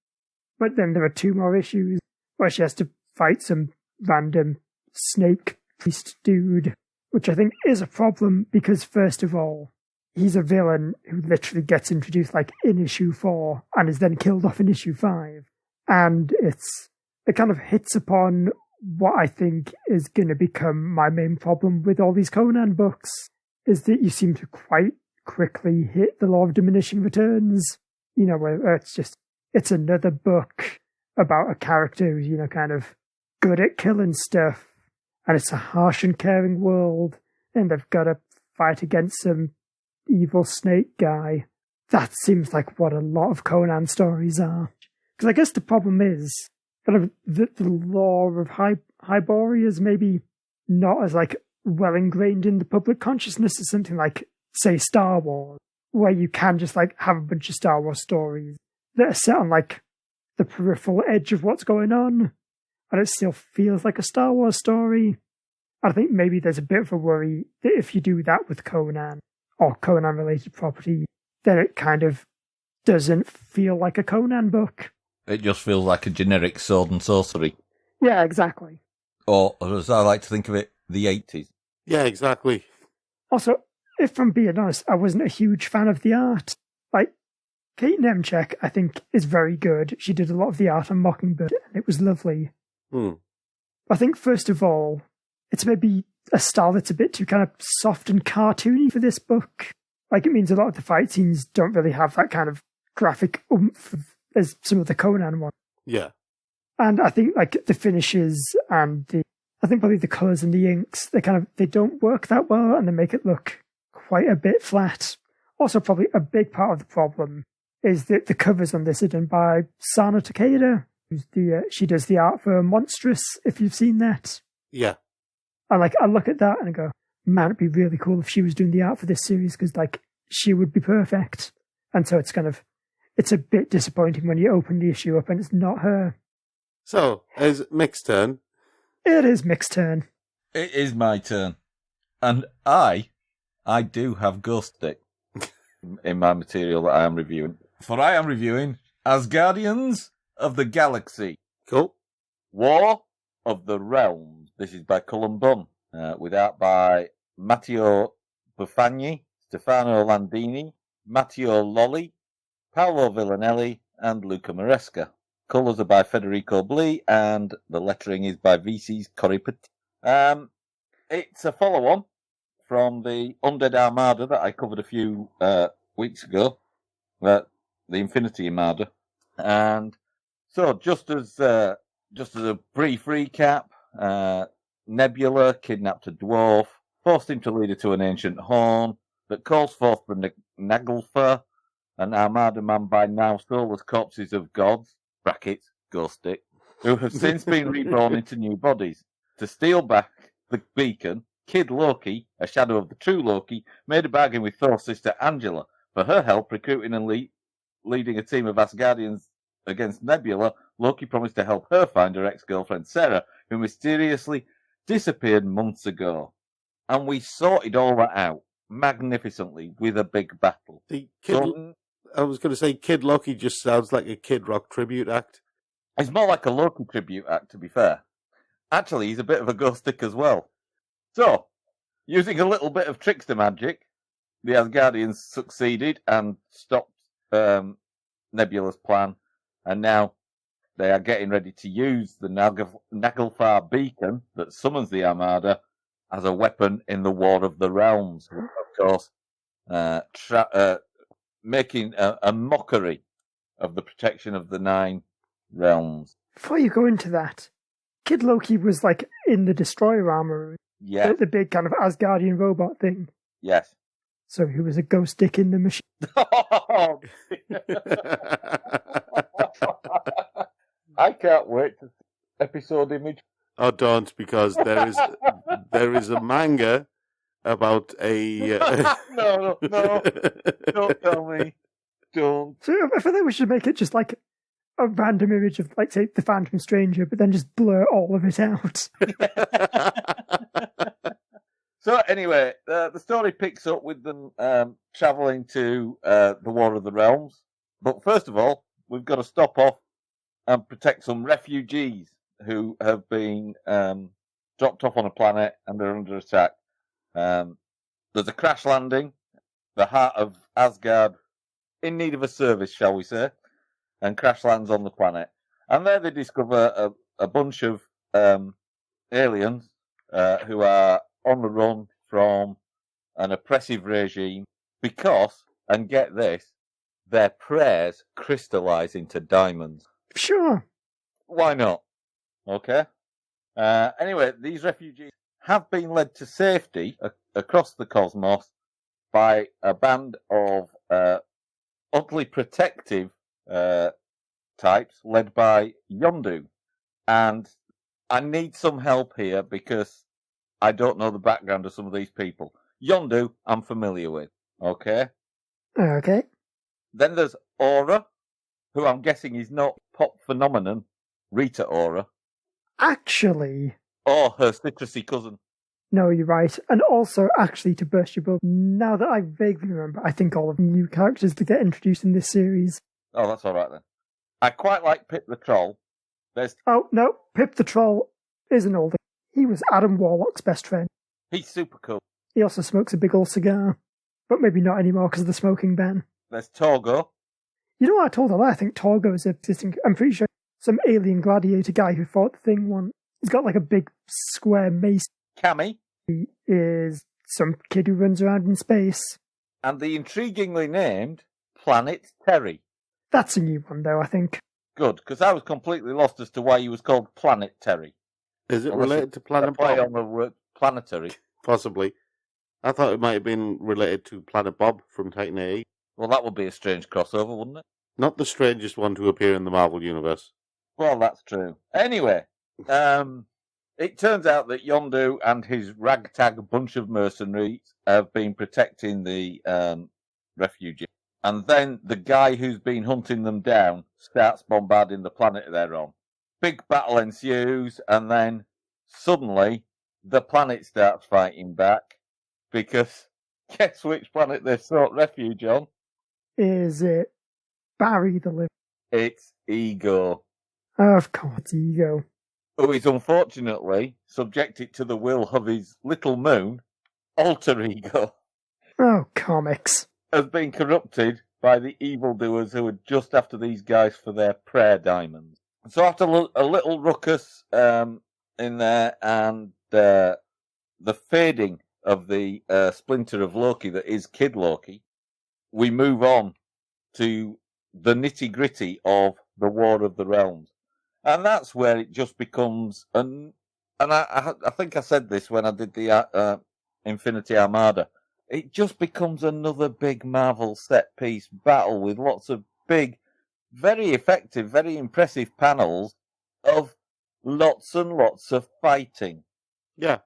S1: But then there are 2 more issues where she has to fight some random snake priest dude, which I think is a problem because, first of all, he's a villain who literally gets introduced like in issue 4 and is then killed off in issue 5. And it kind of hits upon what I think is going to become my main problem with all these Conan books, is that you seem to quite quickly hit the law of diminishing returns. You know, where it's another book about a character who's, you know, kind of good at killing stuff, and it's a harsh and caring world, and they've got to fight against some evil snake guy. That seems like what a lot of Conan stories are. Because I guess the problem is kind of the lore of Hyboria is maybe not as like well ingrained in the public consciousness as something like, say, Star Wars, where you can just like have a bunch of Star Wars stories that are set on like the peripheral edge of what's going on, and it still feels like a Star Wars story. I think maybe there's a bit of a worry that if you do that with Conan or Conan related property, then it kind of doesn't feel like a Conan book.
S4: It just feels like a generic sword and sorcery.
S1: Yeah, exactly.
S4: Or, as I like to think of it, the 80s.
S2: Yeah, exactly.
S1: Also, if I'm being honest, I wasn't a huge fan of the art. Like, Kate Nemchek, I think, is very good. She did a lot of the art on Mockingbird, and it was lovely. I think, first of all, it's maybe a style that's a bit too kind of soft and cartoony for this book. Like, it means a lot of the fight scenes don't really have that kind of graphic oomph as some of the Conan ones.
S2: Yeah.
S1: And I think, like, the finishes and I think probably the colours and the inks, they don't work that well, and they make it look quite a bit flat. Also, probably a big part of the problem is that the covers on this are done by Sana Takeda, who's she does the art for Monstrous, if you've seen that.
S2: Yeah.
S1: And I look at that and I go, man, it'd be really cool if she was doing the art for this series, because like she would be perfect. And so it's a bit disappointing when you open the issue up and it's not her.
S2: So, is Mick's turn?
S1: It is Mick's turn.
S4: It is my turn. And I do have Ghost Stick in my material that I am reviewing. For I am reviewing Asgardians of the Galaxy.
S2: Cool.
S3: War of the Realms. This is by Cullen Bunn, with art by Matteo Buffagni, Stefano Landini, Matteo Lolli, Paolo Villanelli, and Luca Maresca. Colours are by Federico Blee, and the lettering is by VC's Cory Petit. It's a follow-on from the Undead Armada that I covered a few weeks ago, the Infinity Armada. And so, just as a brief recap, Nebula kidnapped a dwarf, forced him to lead her to an ancient horn that calls forth the Naglfar, an Armada manned by now soulless corpses of gods, brackets, Ghost Stick, who have since been reborn into new bodies. To steal back the beacon, Kid Loki, a shadow of the true Loki, made a bargain with Thor's sister Angela for her help recruiting and leading a team of Asgardians against Nebula. Loki promised to help her find her ex-girlfriend Sarah, who mysteriously disappeared months ago. And we sorted all that out magnificently with a big battle.
S2: I was going to say Kid Loki just sounds like a Kid Rock tribute act.
S3: It's more like a Loki tribute act, to be fair. Actually, he's a bit of a Ghost Stick as well. So, using a little bit of trickster magic, the Asgardians succeeded and stopped Nebula's plan, and now they are getting ready to use the Naglfar beacon that summons the Armada as a weapon in the War of the Realms. Of course, making a mockery of the protection of the 9 realms.
S1: Before you go into that, Kid Loki was like in the Destroyer armor.
S3: Yeah.
S1: The big kind of Asgardian robot thing.
S3: Yes.
S1: So he was a Ghost Stick in the machine.
S3: I can't wait to see episode image?
S2: Oh, don't, because there is a manga about a.
S3: No, don't tell me. Don't.
S1: So I feel like we should make it just like a random image of, like, say, the Phantom Stranger, but then just blur all of it out.
S3: So anyway, the story picks up with them travelling to the War of the Realms. But first of all, we've got to stop off and protect some refugees who have been dropped off on a planet and are under attack. There's a crash landing, the heart of Asgard, in need of a service, shall we say, and crash lands on the planet. And there they discover a bunch of aliens who are on the run from an oppressive regime because, and get this, their prayers crystallize into diamonds.
S1: Sure.
S3: Why not? Okay. Anyway, these refugees have been led to safety across the cosmos by a band of utterly protective types led by Yondu. And I need some help here because I don't know the background of some of these people. Yondu, I'm familiar with. Okay.
S1: Okay.
S3: Then there's Aura, who I'm guessing is not pop phenomenon Rita Ora,
S1: Actually,
S3: or her citrusy cousin.
S1: no, you're right. And also, actually, to burst your bubble, now that I vaguely remember, I think all of the new characters that get introduced in this series.
S3: Oh, that's all right then. I quite like Pip the Troll. There's
S1: Oh, no, Pip the Troll isn't older. He was Adam Warlock's best friend.
S3: He's super cool.
S1: He also smokes a big old cigar. But maybe not anymore because of the smoking ban.
S3: There's Torgo.
S1: You know what I told her? I think Torgo is existing. I'm pretty sure some alien gladiator guy who fought the thing once. He's got like a big square mace.
S3: Cammy.
S1: He is some kid who runs around in space.
S3: And the intriguingly named Planet Terry.
S1: That's a new one, though, I think.
S3: Good, because I was completely lost as to why he was called Planet Terry.
S2: Is it
S3: Unless
S2: related to
S3: A
S2: Planet
S3: play
S2: Bob?
S3: on the word planetary.
S2: Possibly. I thought it might have been related to Planet Bob from Titan AE.
S3: Well, that would be a strange crossover, wouldn't it?
S2: Not the strangest one to appear in the Marvel Universe.
S3: Well, that's true. Anyway, it turns out that Yondu and his ragtag bunch of mercenaries have been protecting the refugees. And then the guy who's been hunting them down starts bombarding the planet they're on. Big battle ensues, and then suddenly the planet starts fighting back because guess which planet they've sought refuge on?
S1: Is it Barry the Living?
S3: It's Ego,
S1: Of course, Ego.
S3: who is unfortunately subjected to the will of his little moon, Alter Ego,
S1: Oh, comics.
S3: has been corrupted by the evildoers who are just after these guys for their prayer diamonds. So after a little ruckus in there and the fading of the splinter of Loki that is Kid Loki, we move on to the nitty-gritty of the War of the Realms. And that's where it just becomes and I think I said this when I did the Infinity Armada. It just becomes another big Marvel set-piece battle with lots of big, very effective, very impressive panels of lots and lots of fighting.
S2: Yeah.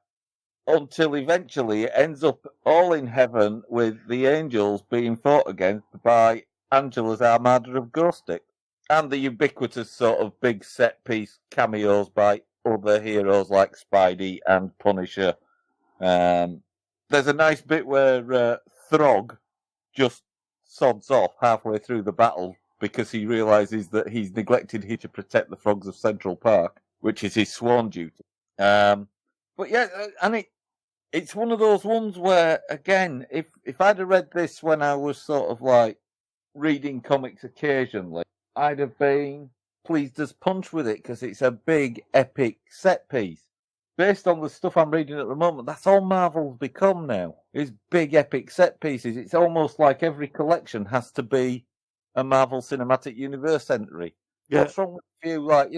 S3: Until eventually it ends up all in heaven with the angels being fought against by Angela's Armada of Ghost Stick. And the ubiquitous sort of big set-piece cameos by other heroes like Spidey and Punisher. There's a nice bit where Throg just sods off halfway through the battle because he realises that he's neglected here to protect the frogs of Central Park, which is his sworn duty. But yeah, and it's one of those ones where, again, if I'd have read this when I was sort of like reading comics occasionally, I'd have been pleased as punch with it because it's a big, epic set piece. Based on the stuff I'm reading at the moment, that's all Marvel's become now. Is big, epic set pieces. It's almost like every collection has to be a Marvel Cinematic Universe entry.
S2: Yeah.
S3: What's wrong with a few, like,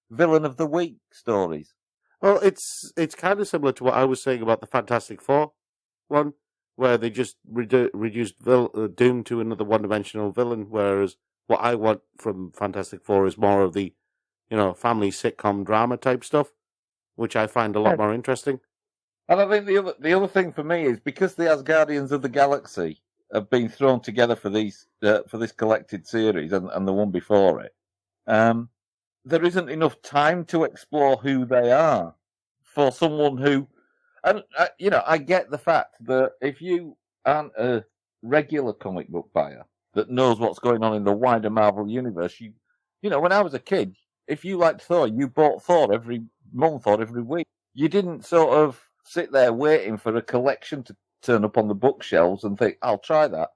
S3: Villain of the Week stories?
S2: Well, it's kind of similar to what I was saying about the Fantastic Four one, where they just reduced Doom to another one-dimensional villain, whereas what I want from Fantastic Four is more of the family sitcom drama type stuff, which I find a lot more interesting.
S3: And I think the other thing for me is because the Asgardians of the Galaxy have been thrown together for this collected series and the one before it, there isn't enough time to explore who they are for someone who, and I get the fact that if you aren't a regular comic book buyer that knows what's going on in the wider Marvel universe, when I was a kid, if you liked Thor, you bought Thor every month or every week. You didn't sort of sit there waiting for a collection to turn up on the bookshelves and think, I'll try that.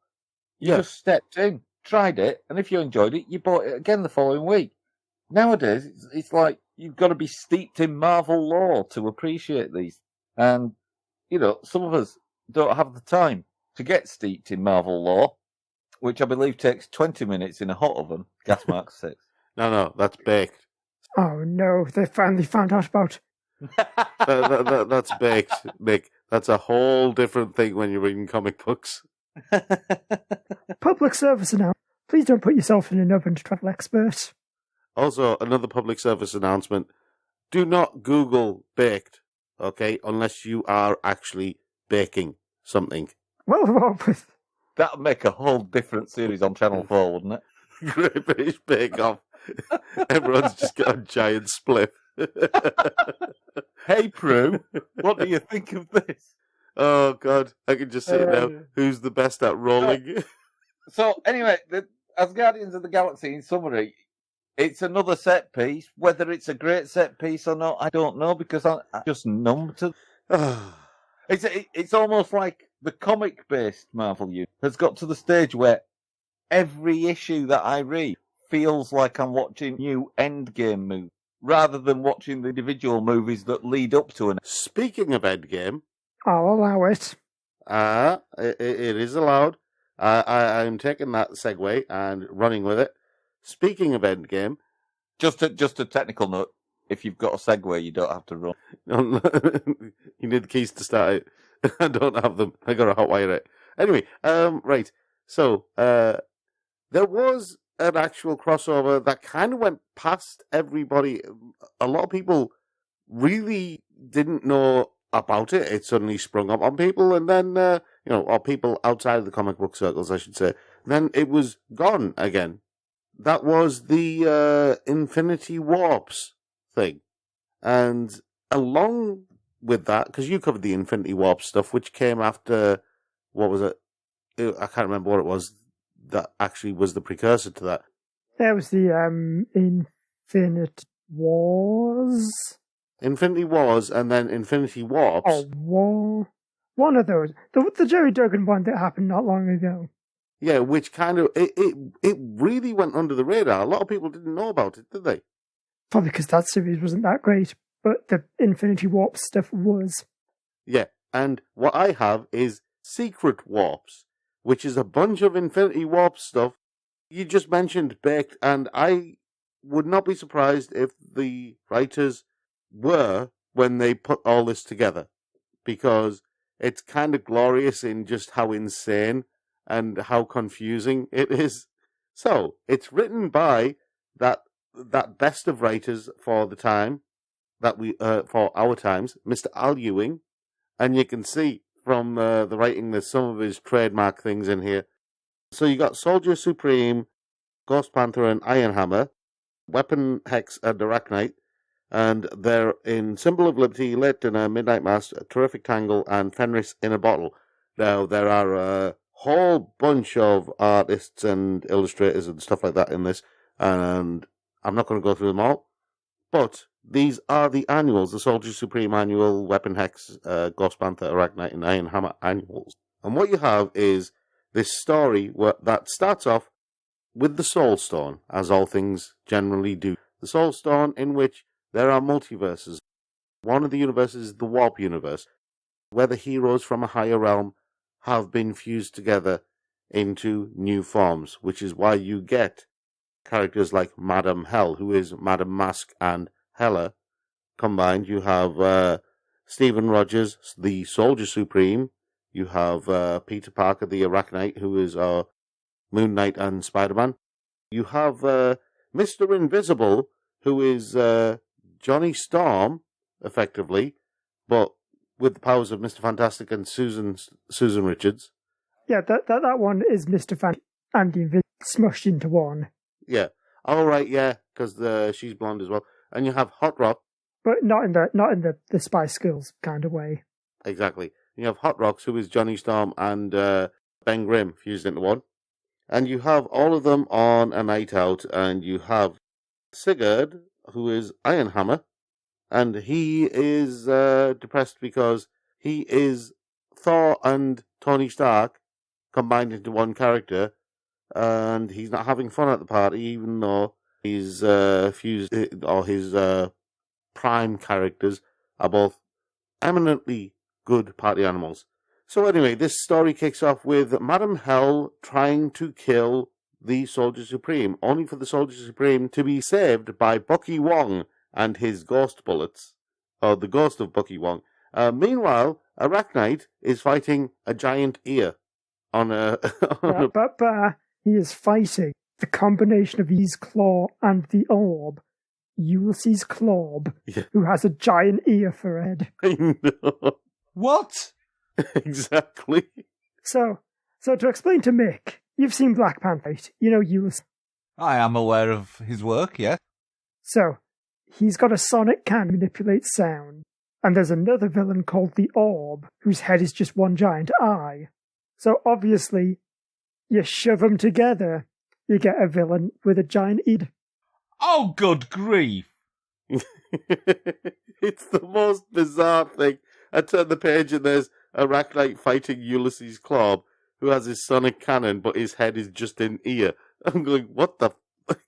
S3: You just stepped in, tried it, and if you enjoyed it, you bought it again the following week. Nowadays, it's like you've got to be steeped in Marvel lore to appreciate these. And, some of us don't have the time to get steeped in Marvel lore, which I believe takes 20 minutes in a hot oven, gas mark 6.
S2: No, that's baked.
S1: Oh no, they finally found out about...
S2: That's baked, Nick. That's a whole different thing when you're reading comic books.
S1: Public service announcement. Please don't put yourself in an oven to travel expert.
S2: Also, another public service announcement. Do not Google baked, okay, unless you are actually baking something.
S1: Well, Rob,
S3: That would make a whole different series on Channel 4, wouldn't it?
S2: Great British Bake Off. Everyone's just got a giant spliff.
S3: Hey, Prue, what do you think of this?
S2: Oh, God. I can just see it now. Who's the best at rolling?
S3: So, anyway, as Guardians of the Galaxy, in summary, it's another set piece. Whether it's a great set piece or not, I don't know, because I'm just numb to It's almost like the comic-based Marvel universe has got to the stage where every issue that I read feels like I'm watching new Endgame movies, rather than watching the individual movies that lead up to an...
S2: Speaking of Endgame...
S1: I'll allow it.
S2: It is allowed. I'm taking that segue and running with it. Speaking of Endgame...
S3: Just a technical note. If you've got a segue, you don't have to run.
S2: You need the keys to start it. I don't have them. I got to hotwire it. Anyway, right. So, there was an actual crossover that kind of went past everybody. A lot of people really didn't know about it. It suddenly sprung up on people, and then, or people outside of the comic book circles, I should say. Then it was gone again. That was the Infinity Warps thing. And along with that, because you covered the Infinity Warp stuff, which came after, what was it? I can't remember what it was that actually was the precursor to that.
S1: There was the Infinite Wars.
S2: Infinity Wars and then Infinity Warps.
S1: Oh, one of those. The Jerry Duggan one that happened not long ago.
S2: Yeah, which kind of, it really went under the radar. A lot of people didn't know about it, did they?
S1: Probably because that series wasn't that great, but the Infinity Warp stuff was.
S2: Yeah, and what I have is Secret Warps, which is a bunch of Infinity Warp stuff. You just mentioned Baked, and I would not be surprised if the writers were when they put all this together, because it's kind of glorious in just how insane and how confusing it is. So, it's written by that best of writers for the time, that we for our times, Mr. Al Ewing, and you can see from the writing there's some of his trademark things in here. So you got Soldier Supreme, Ghost Panther and Ironhammer, Weapon Hex and Arachnite, and they're in Symbol of Liberty, Lit in a Midnight Mass, a Terrific Tangle, and Fenris in a Bottle. Now, there are a whole bunch of artists and illustrators and stuff like that in this, and I'm not going to go through them all, but these are the annuals, the Soldier Supreme annual, Weapon Hex, Ghost Panther, Arachnite, and Ironhammer annuals. And what you have is this story that starts off with the Soul Stone, as all things generally do. The Soul Stone in which there are multiverses. One of the universes is the Warp Universe, where the heroes from a higher realm have been fused together into new forms, which is why you get characters like Madame Hell, who is Madame Mask and Hela combined. You have Stephen Rogers, the Soldier Supreme. You have Peter Parker, the Arachnite, who is Moon Knight and Spider-Man. You have Mr. Invisible, who is Johnny Storm, effectively, but with the powers of Mr. Fantastic and Susan Richards.
S1: Yeah, that one is Mr. Fan and the Invisible smushed into one.
S2: Yeah. All right, yeah, because she's blonde as well. And you have Hot Rock.
S1: But not in the Spice Girls kind of way.
S2: Exactly. You have Hot Rocks, who is Johnny Storm and Ben Grimm fused into one. And you have all of them on a night out, and you have Sigurd, who is Iron Hammer, and he is depressed because he is Thor and Tony Stark combined into one character, and he's not having fun at the party, even though he's fused, or his prime characters are both eminently good party animals. So anyway, this story kicks off with Madam Hell trying to kill the Soldier Supreme, only for the Soldier Supreme to be saved by Bucky Wong and his ghost bullets, or the ghost of Bucky Wong. Meanwhile, Arachnite is fighting a giant ear on a...
S1: But he is fighting the combination of his claw and the orb, Ulysses Clawb, who has a giant ear for a head.
S2: I know.
S4: What?
S2: Exactly.
S1: So to explain to Mick, you've seen Black Panther, right? You know Ulysses.
S4: I am aware of his work, yes.
S1: So, he's got a sonic can manipulate sound, and there's another villain called the Orb, whose head is just one giant eye. So obviously, you shove them together, you get a villain with a giant ear.
S4: Oh, good grief.
S2: It's the most bizarre thing. I turn the page and there's Arachnite fighting Ulysses Clawb, who has his sonic cannon, but his head is just an ear. I'm going, what the fuck?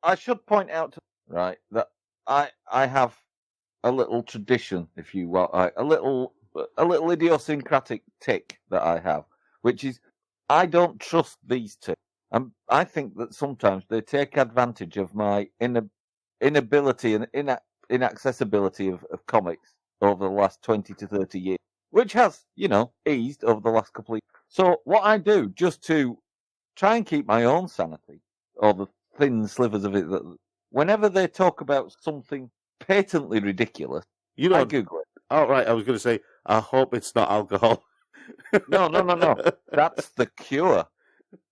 S3: I should point out, right, that I have a little tradition, if you will, a little idiosyncratic tick that I have, which is I don't trust these two. I think that sometimes they take advantage of my inability and inaccessibility of comics over the last 20 to 30 years, which has, eased over the last couple of years. So what I do, just to try and keep my own sanity, or the thin slivers of it, that whenever they talk about something patently ridiculous, I Google it.
S2: Oh, right, I was going to say, I hope it's not alcohol.
S3: No. That's the cure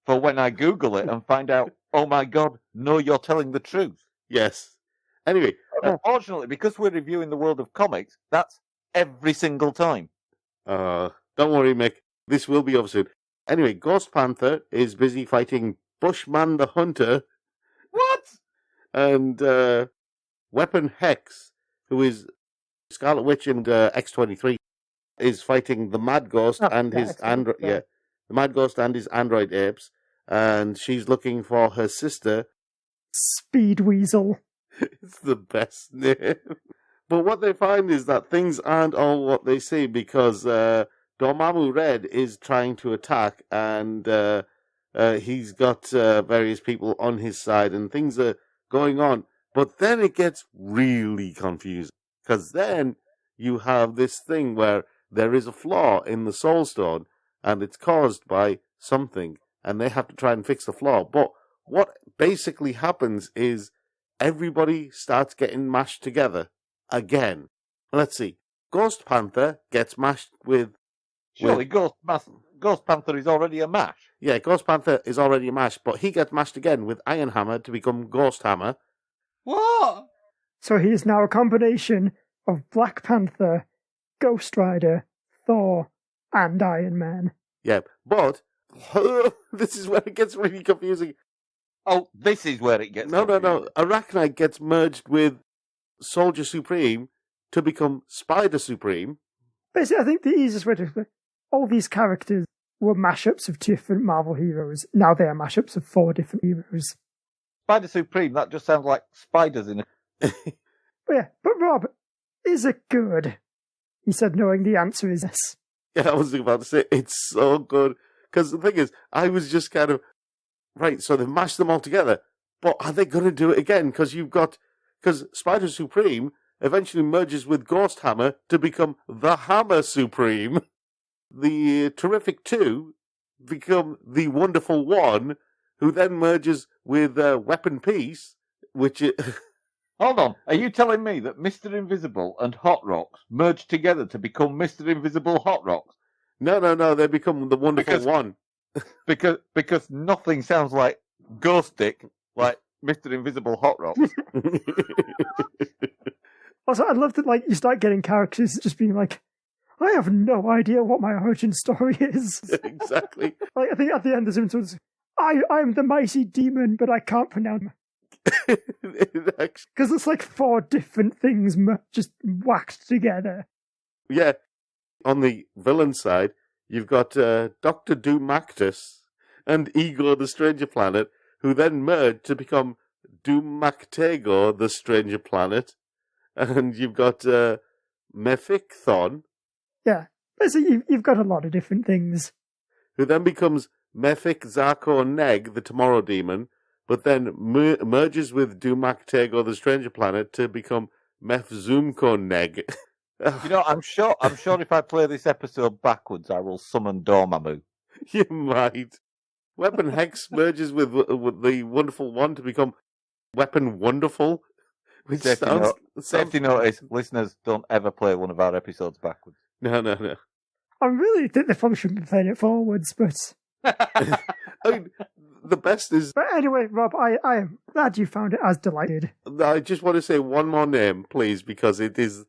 S3: for when I Google it and find out, oh my God, no, you're telling the truth.
S2: Yes. Anyway.
S3: Unfortunately, because we're reviewing the world of comics, that's every single time.
S2: Don't worry, Mick. This will be over soon. Anyway, Ghost Panther is busy fighting Bushman the Hunter.
S3: What?
S2: And Weapon Hex, who is Scarlet Witch and X-23, is fighting the Mad Ghost and his android. Yeah, the Mad Ghost and his android apes, and she's looking for her sister,
S1: Speed Weasel.
S2: It's the best name. But what they find is that things aren't all what they seem, because Dormammu Red is trying to attack, and he's got various people on his side, and things are going on. But then it gets really confusing, because then you have this thing where there is a flaw in the Soul Stone, and it's caused by something, and they have to try and fix the flaw. But what basically happens is everybody starts getting mashed together again. Let's see. Ghost Panther gets mashed with...
S3: Surely Ghost Panther is already a mash.
S2: Yeah, Ghost Panther is already a mash, but he gets mashed again with Iron Hammer to become Ghost Hammer.
S4: What?
S1: So he is now a combination of Black Panther, Ghost Rider, Thor, and Iron Man.
S2: Yeah, but this is where it gets really confusing.
S3: Oh, this is where it gets
S2: confusing. No. Arachnite gets merged with Soldier Supreme to become Spider Supreme.
S1: Basically, I think the easiest way to explain, all these characters were mashups of different Marvel heroes. Now they are mashups of 4 different heroes.
S3: Spider Supreme, that just sounds like spiders in a...
S1: but Rob, is it good? He said, knowing the answer is yes.
S2: Yeah, I was about to say, it's so good. Because the thing is, I was just kind of, right, so they've mashed them all together, but are they going to do it again? Because Spider Supreme eventually merges with Ghost Hammer to become the Hammer Supreme. The Terrific 2 become the Wonderful 1, who then merges with Weapon Piece, which
S3: Hold on. Are you telling me that Mr. Invisible and Hot Rocks merged together to become Mr. Invisible Hot Rocks?
S2: No. They become the wonderful one.
S3: Because nothing sounds like Ghost Dick like Mr. Invisible Hot Rocks.
S1: Also, I love that, like, you start getting characters just being like, I have no idea what my origin story is.
S2: Exactly.
S1: Like, I think at the end there's someone's, I'm the mighty demon, but I can't pronounce because it's like 4 different things just whacked together.
S2: Yeah. On the villain side, you've got Dr. Doomactus and Ego the Stranger Planet, who then merge to become Doomactego the Stranger Planet. And you've got Mephicthon.
S1: Yeah. So you've got a lot of different things.
S2: Who then becomes Mephic Zarko Neg, the Tomorrow Demon, but then merges with Doomactego the Stranger Planet to become Mephzoomko Neg.
S3: You know, I'm sure if I play this episode backwards, I will summon Dormammu.
S2: You might. Weapon Hex merges with the Wonderful One to become Weapon Wonderful. Which
S3: Safety notice, listeners, don't ever play one of our episodes backwards.
S2: No.
S1: I really think they probably shouldn't be playing it forwards, but...
S2: I mean, the best is...
S1: But anyway, Rob, I am glad you found it as delighted.
S2: I just want to say one more name, please, because it is...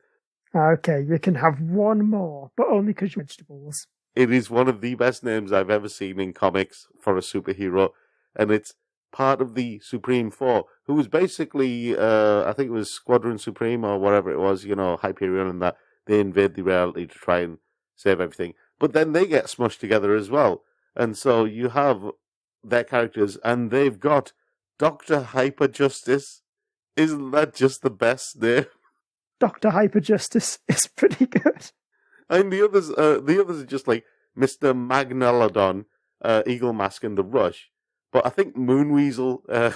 S1: Okay, you can have one more, but only because you're vegetables.
S2: It is one of the best names I've ever seen in comics for a superhero, and it's part of the Supreme Four, who was basically, I think it was Squadron Supreme or whatever it was, Hyperion and that. They invade the reality to try and save everything. But then they get smushed together as well. And so you have their characters, and they've got Dr. Hyper Justice. Isn't that just the best name?
S1: Dr. Hyper Justice is pretty good.
S2: And the others are just like Mr. Magnelodon, Eagle Mask, and the Rush. But I think Moonweasel...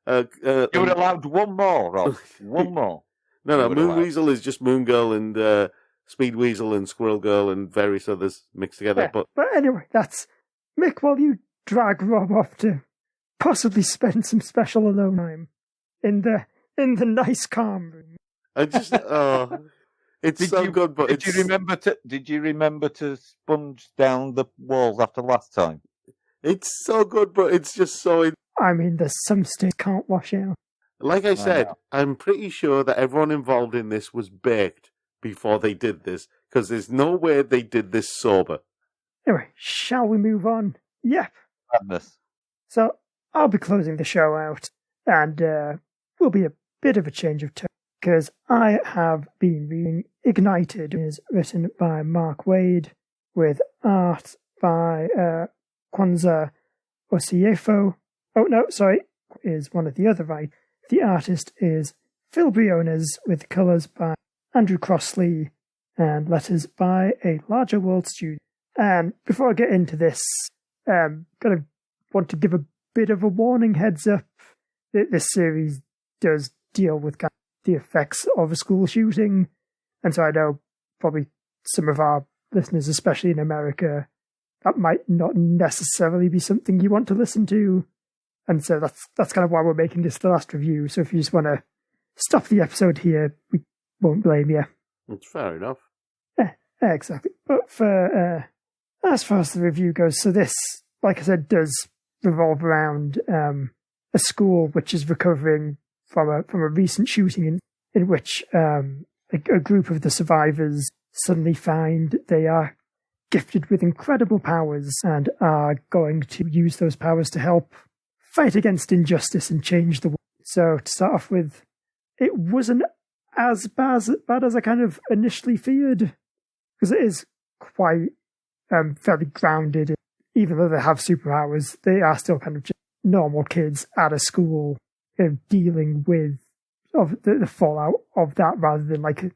S3: you were allowed one more, Rob. One more.
S2: No, Moonweasel is just Moon Girl and Speed Weasel and Squirrel Girl and various others mixed together.
S1: Yeah, but anyway, that's... Mick, while you drag Rob off to possibly spend some special alone time in the nice calm room.
S2: I just... it's good, but
S3: did you remember to sponge down the walls after last time?
S2: It's so good, but it's just so...
S1: I mean, there's some stuff can't wash out.
S2: Like I said, I'm pretty sure that everyone involved in this was baked before they did this, because there's no way they did this sober.
S1: Anyway, shall we move on? Yep.
S3: Madness.
S1: So, I'll be closing the show out, and will be a bit of a change of tone, because I have been reading Ignited, which is written by Mark Waid, with art by Kwanzaa Osiefo. Oh, no, sorry, is one of the other writers. The artist is Phil Briones, with colours by Andrew Crossley and letters by A Larger World Studio. And before I get into this, kind of want to give a bit of a warning heads up. This series does deal with the effects of a school shooting. And so I know probably some of our listeners, especially in America, that might not necessarily be something you want to listen to. And so that's kind of why we're making this the last review. So if you just want to stop the episode here, we won't blame you.
S2: It's fair enough.
S1: Yeah, exactly. But for as far as the review goes, so this, like I said, does revolve around a school which is recovering from a recent shooting in which a group of the survivors suddenly find they are gifted with incredible powers and are going to use those powers to help fight against injustice and change the world. So to start off with, it wasn't as bad as I kind of initially feared, because it is quite fairly grounded. Even though they have superpowers, they are still kind of just normal kids at a school, dealing with the fallout of that, rather than like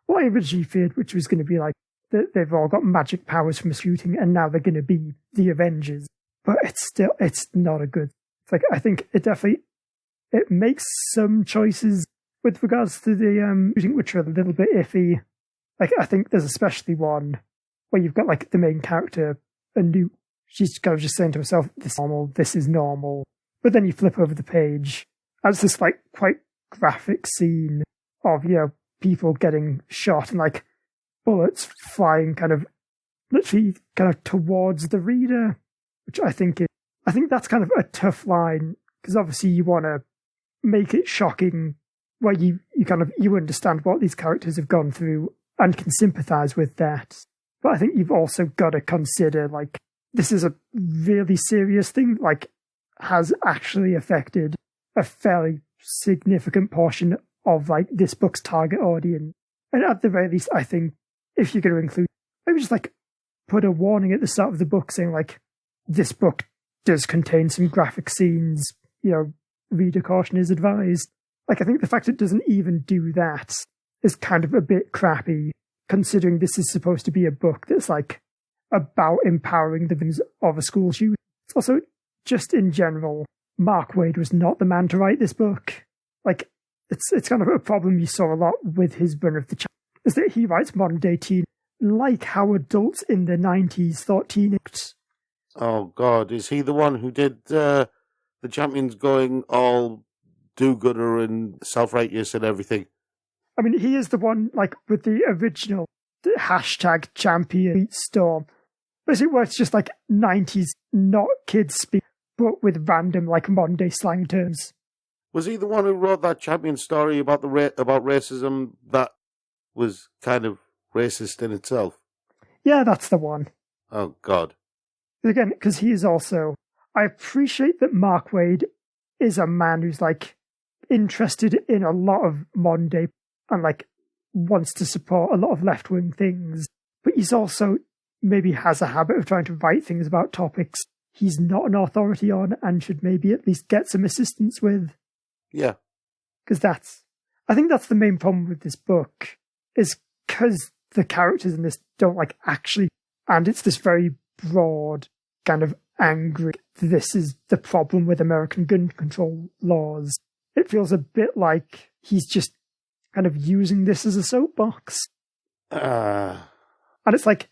S1: what I originally feared, which was going to be like they've all got magic powers from a shooting, and now they're going to be the Avengers. But it's not a good. It's like, I think it makes some choices with regards to the shooting which are a little bit iffy. Like, I think there's especially one where you've got like the main character, she's kind of just saying to herself, this is normal. But then you flip over the page, and it's this like quite graphic scene of, people getting shot and like bullets flying kind of literally kind of towards the reader, which I think that's kind of a tough line, because obviously you want to make it shocking where you understand what these characters have gone through and can sympathize with that. But I think you've also got to consider, like, this is a really serious thing, like, has actually affected a fairly significant portion of, like, this book's target audience. And at the very least, I think if you're going to include, maybe just, like, put a warning at the start of the book saying, like, this book does contain some graphic scenes, reader caution is advised. Like, I think the fact it doesn't even do that is kind of a bit crappy, considering this is supposed to be a book that's, like, about empowering the victims of a school shooting. It's also, just in general, Mark Waid was not the man to write this book. Like, it's kind of a problem you saw a lot with his run of the chapter, is that he writes modern day teen like how adults in the 90s thought teenagers.
S2: Oh, God, is he the one who did the Champions going all do-gooder and self-righteous and everything?
S1: I mean, he is the one, like, with the original hashtag champion beat Storm. Basically, where it's just, like, 90s, not kids speak, but with random, like, modern-day slang terms.
S2: Was he the one who wrote that Champion story about about racism that was kind of racist in itself?
S1: Yeah, that's the one.
S2: Oh, God.
S1: Again, because he is also... I appreciate that Mark Waid is a man who's, like, interested in a lot of modern day and, like, wants to support a lot of left-wing things. But he's also maybe has a habit of trying to write things about topics he's not an authority on and should maybe at least get some assistance with.
S2: Yeah.
S1: Because I think that's the main problem with this book, is because the characters in this don't, like, actually, and it's this very broad, kind of angry, this is the problem with American gun control laws. It feels a bit like he's just kind of using this as a soapbox. And it's like,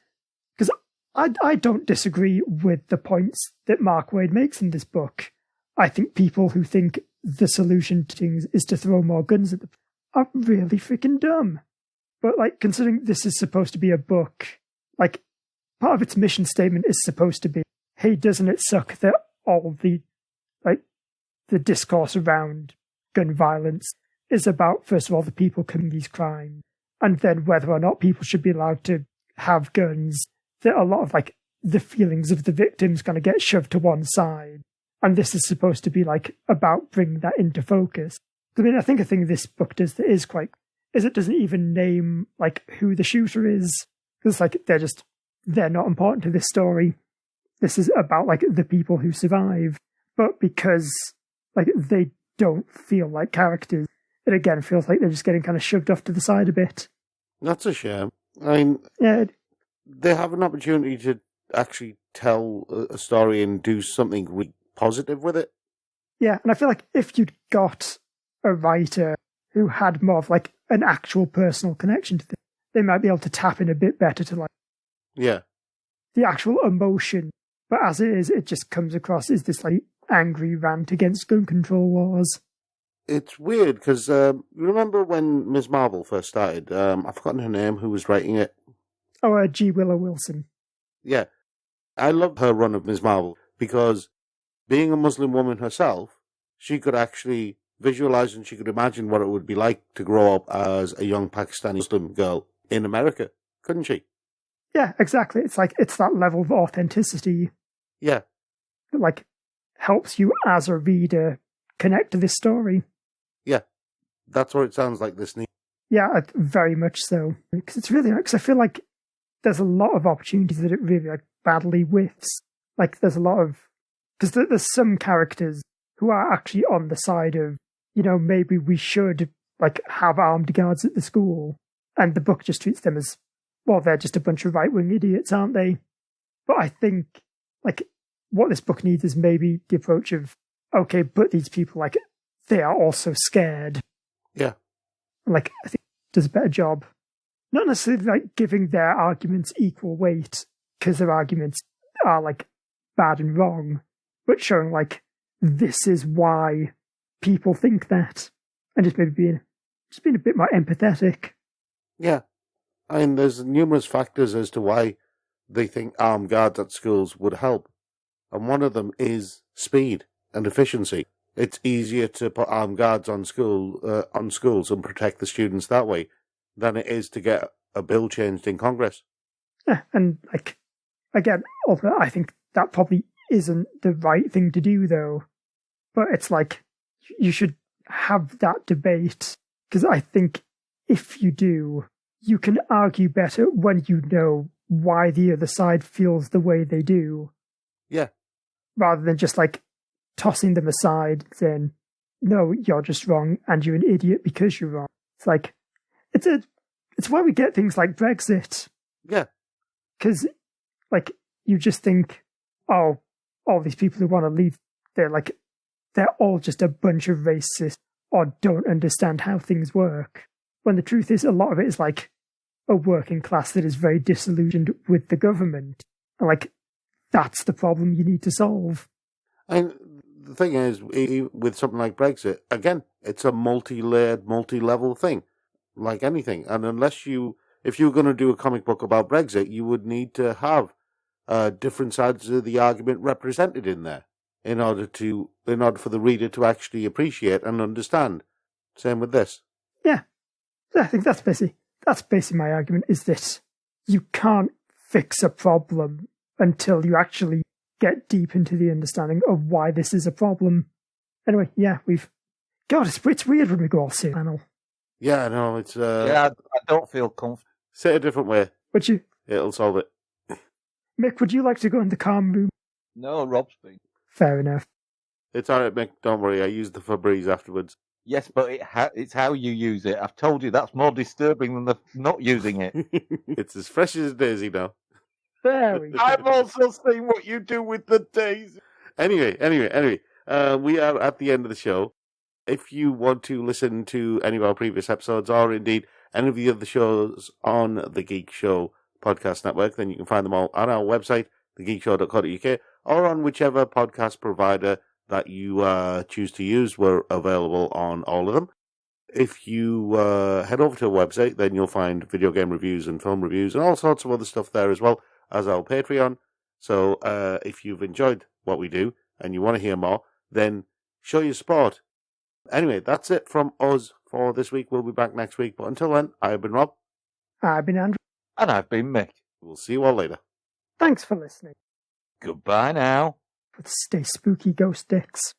S1: because I don't disagree with the points that Mark Waid makes in this book. I think people who think the solution to things is to throw more guns at them are really freaking dumb. But, like, considering this is supposed to be a book, like, part of its mission statement is supposed to be, hey, doesn't it suck that all the discourse around gun violence is about, first of all, the people committing these crimes, and then whether or not people should be allowed to have guns, that a lot of, like, the feelings of the victims kind of get shoved to one side. And this is supposed to be, like, about bringing that into focus. I mean, I think a thing this book does that is it doesn't even name, like, who the shooter is. Because, like, they're not important to this story. This is about, like, the people who survive. But because, like, they don't feel like characters, it again feels like they're just getting kind of shoved off to the side a bit.
S2: That's a shame. I mean,
S1: yeah,
S2: they have an opportunity to actually tell a story and do something really positive with it.
S1: Yeah, and I feel like if you'd got a writer who had more of, like, an actual personal connection to this, they might be able to tap in a bit better to, like,
S2: yeah,
S1: the actual emotion. But as it is, it just comes across as this, like, angry rant against gun control laws.
S2: It's weird, because you remember when Ms. Marvel first started? I've forgotten her name, who was writing it.
S1: Oh, G. Willow Wilson.
S2: Yeah. I loved her run of Ms. Marvel, because being a Muslim woman herself, she could actually visualize and she could imagine what it would be like to grow up as a young Pakistani Muslim girl in America, couldn't she?
S1: Yeah, exactly. It's like, it's that level of authenticity.
S2: Yeah.
S1: That, like, helps you as a reader connect to this story.
S2: Yeah. That's what it sounds like this needs.
S1: Yeah, very much so. Because it's really, because I feel like there's a lot of opportunities that it really, like, badly whiffs. Like, there's a lot of, because there's some characters who are actually on the side of, maybe we should, like, have armed guards at the school. And the book just treats them as, well, they're just a bunch of right-wing idiots, aren't they? But I think, like, what this book needs is maybe the approach of, okay, but these people, like, they are also scared.
S2: Yeah.
S1: Like, I think it does a better job. Not necessarily, like, giving their arguments equal weight, because their arguments are, like, bad and wrong, but showing, like, this is why people think that. and just maybe being a bit more empathetic.
S2: Yeah. I mean, there's numerous factors as to why they think armed guards at schools would help. And one of them is speed and efficiency. It's easier to put armed guards on schools and protect the students that way than it is to get a bill changed in Congress.
S1: Yeah, and like, again, although I think that probably isn't the right thing to do, though. But it's like, you should have that debate, because I think if you do, you can argue better when you know why the other side feels the way they do.
S2: Yeah.
S1: Rather than just like tossing them aside, saying, no, you're just wrong, and you're an idiot because you're wrong. It's like, it's why we get things like Brexit.
S2: Yeah.
S1: Because, like, you just think, oh, all these people who want to leave, they're all just a bunch of racists or don't understand how things work. When the truth is, a lot of it is like a working class that is very disillusioned with the government. And, like, that's the problem you need to solve.
S2: And the thing is, with something like Brexit, again, it's a multi-layered, multi-level thing, like anything. And if you're going to do a comic book about Brexit, you would need to have different sides of the argument represented in there in order for the reader to actually appreciate and understand. Same with this.
S1: Yeah, I think that's basically my argument, is that you can't fix a problem until you actually get deep into the understanding of why this is a problem. Anyway, yeah, it's weird when we go all silly panel.
S2: Yeah, no, it's
S3: I don't feel comfortable.
S2: Say it a different way.
S1: Would you?
S2: It'll solve it.
S1: Mick, would you like to go in the calm room?
S3: No, Rob's been.
S1: Fair enough.
S2: It's alright, Mick, don't worry, I used the Febreze afterwards.
S3: Yes, but it's how you use it. I've told you that's more disturbing than the not using it.
S2: It's as fresh as a daisy now.
S1: Very good.
S3: I've also seen what you do with the daisy.
S2: Anyway, we are at the end of the show. If you want to listen to any of our previous episodes, or indeed any of the other shows on the Geek Show podcast network, then you can find them all on our website, thegeekshow.co.uk, or on whichever podcast provider that you choose to use. We're available on all of them. If you head over to our website, then you'll find video game reviews and film reviews and all sorts of other stuff there, as well as our Patreon. So if you've enjoyed what we do and you want to hear more, then show your support. Anyway, that's it from us for this week. We'll be back next week. But until then, I've been Rob.
S1: I've been Andrew.
S3: And I've been Mick.
S2: We'll see you all later.
S1: Thanks for listening.
S3: Goodbye now.
S1: Stay spooky, ghost dicks.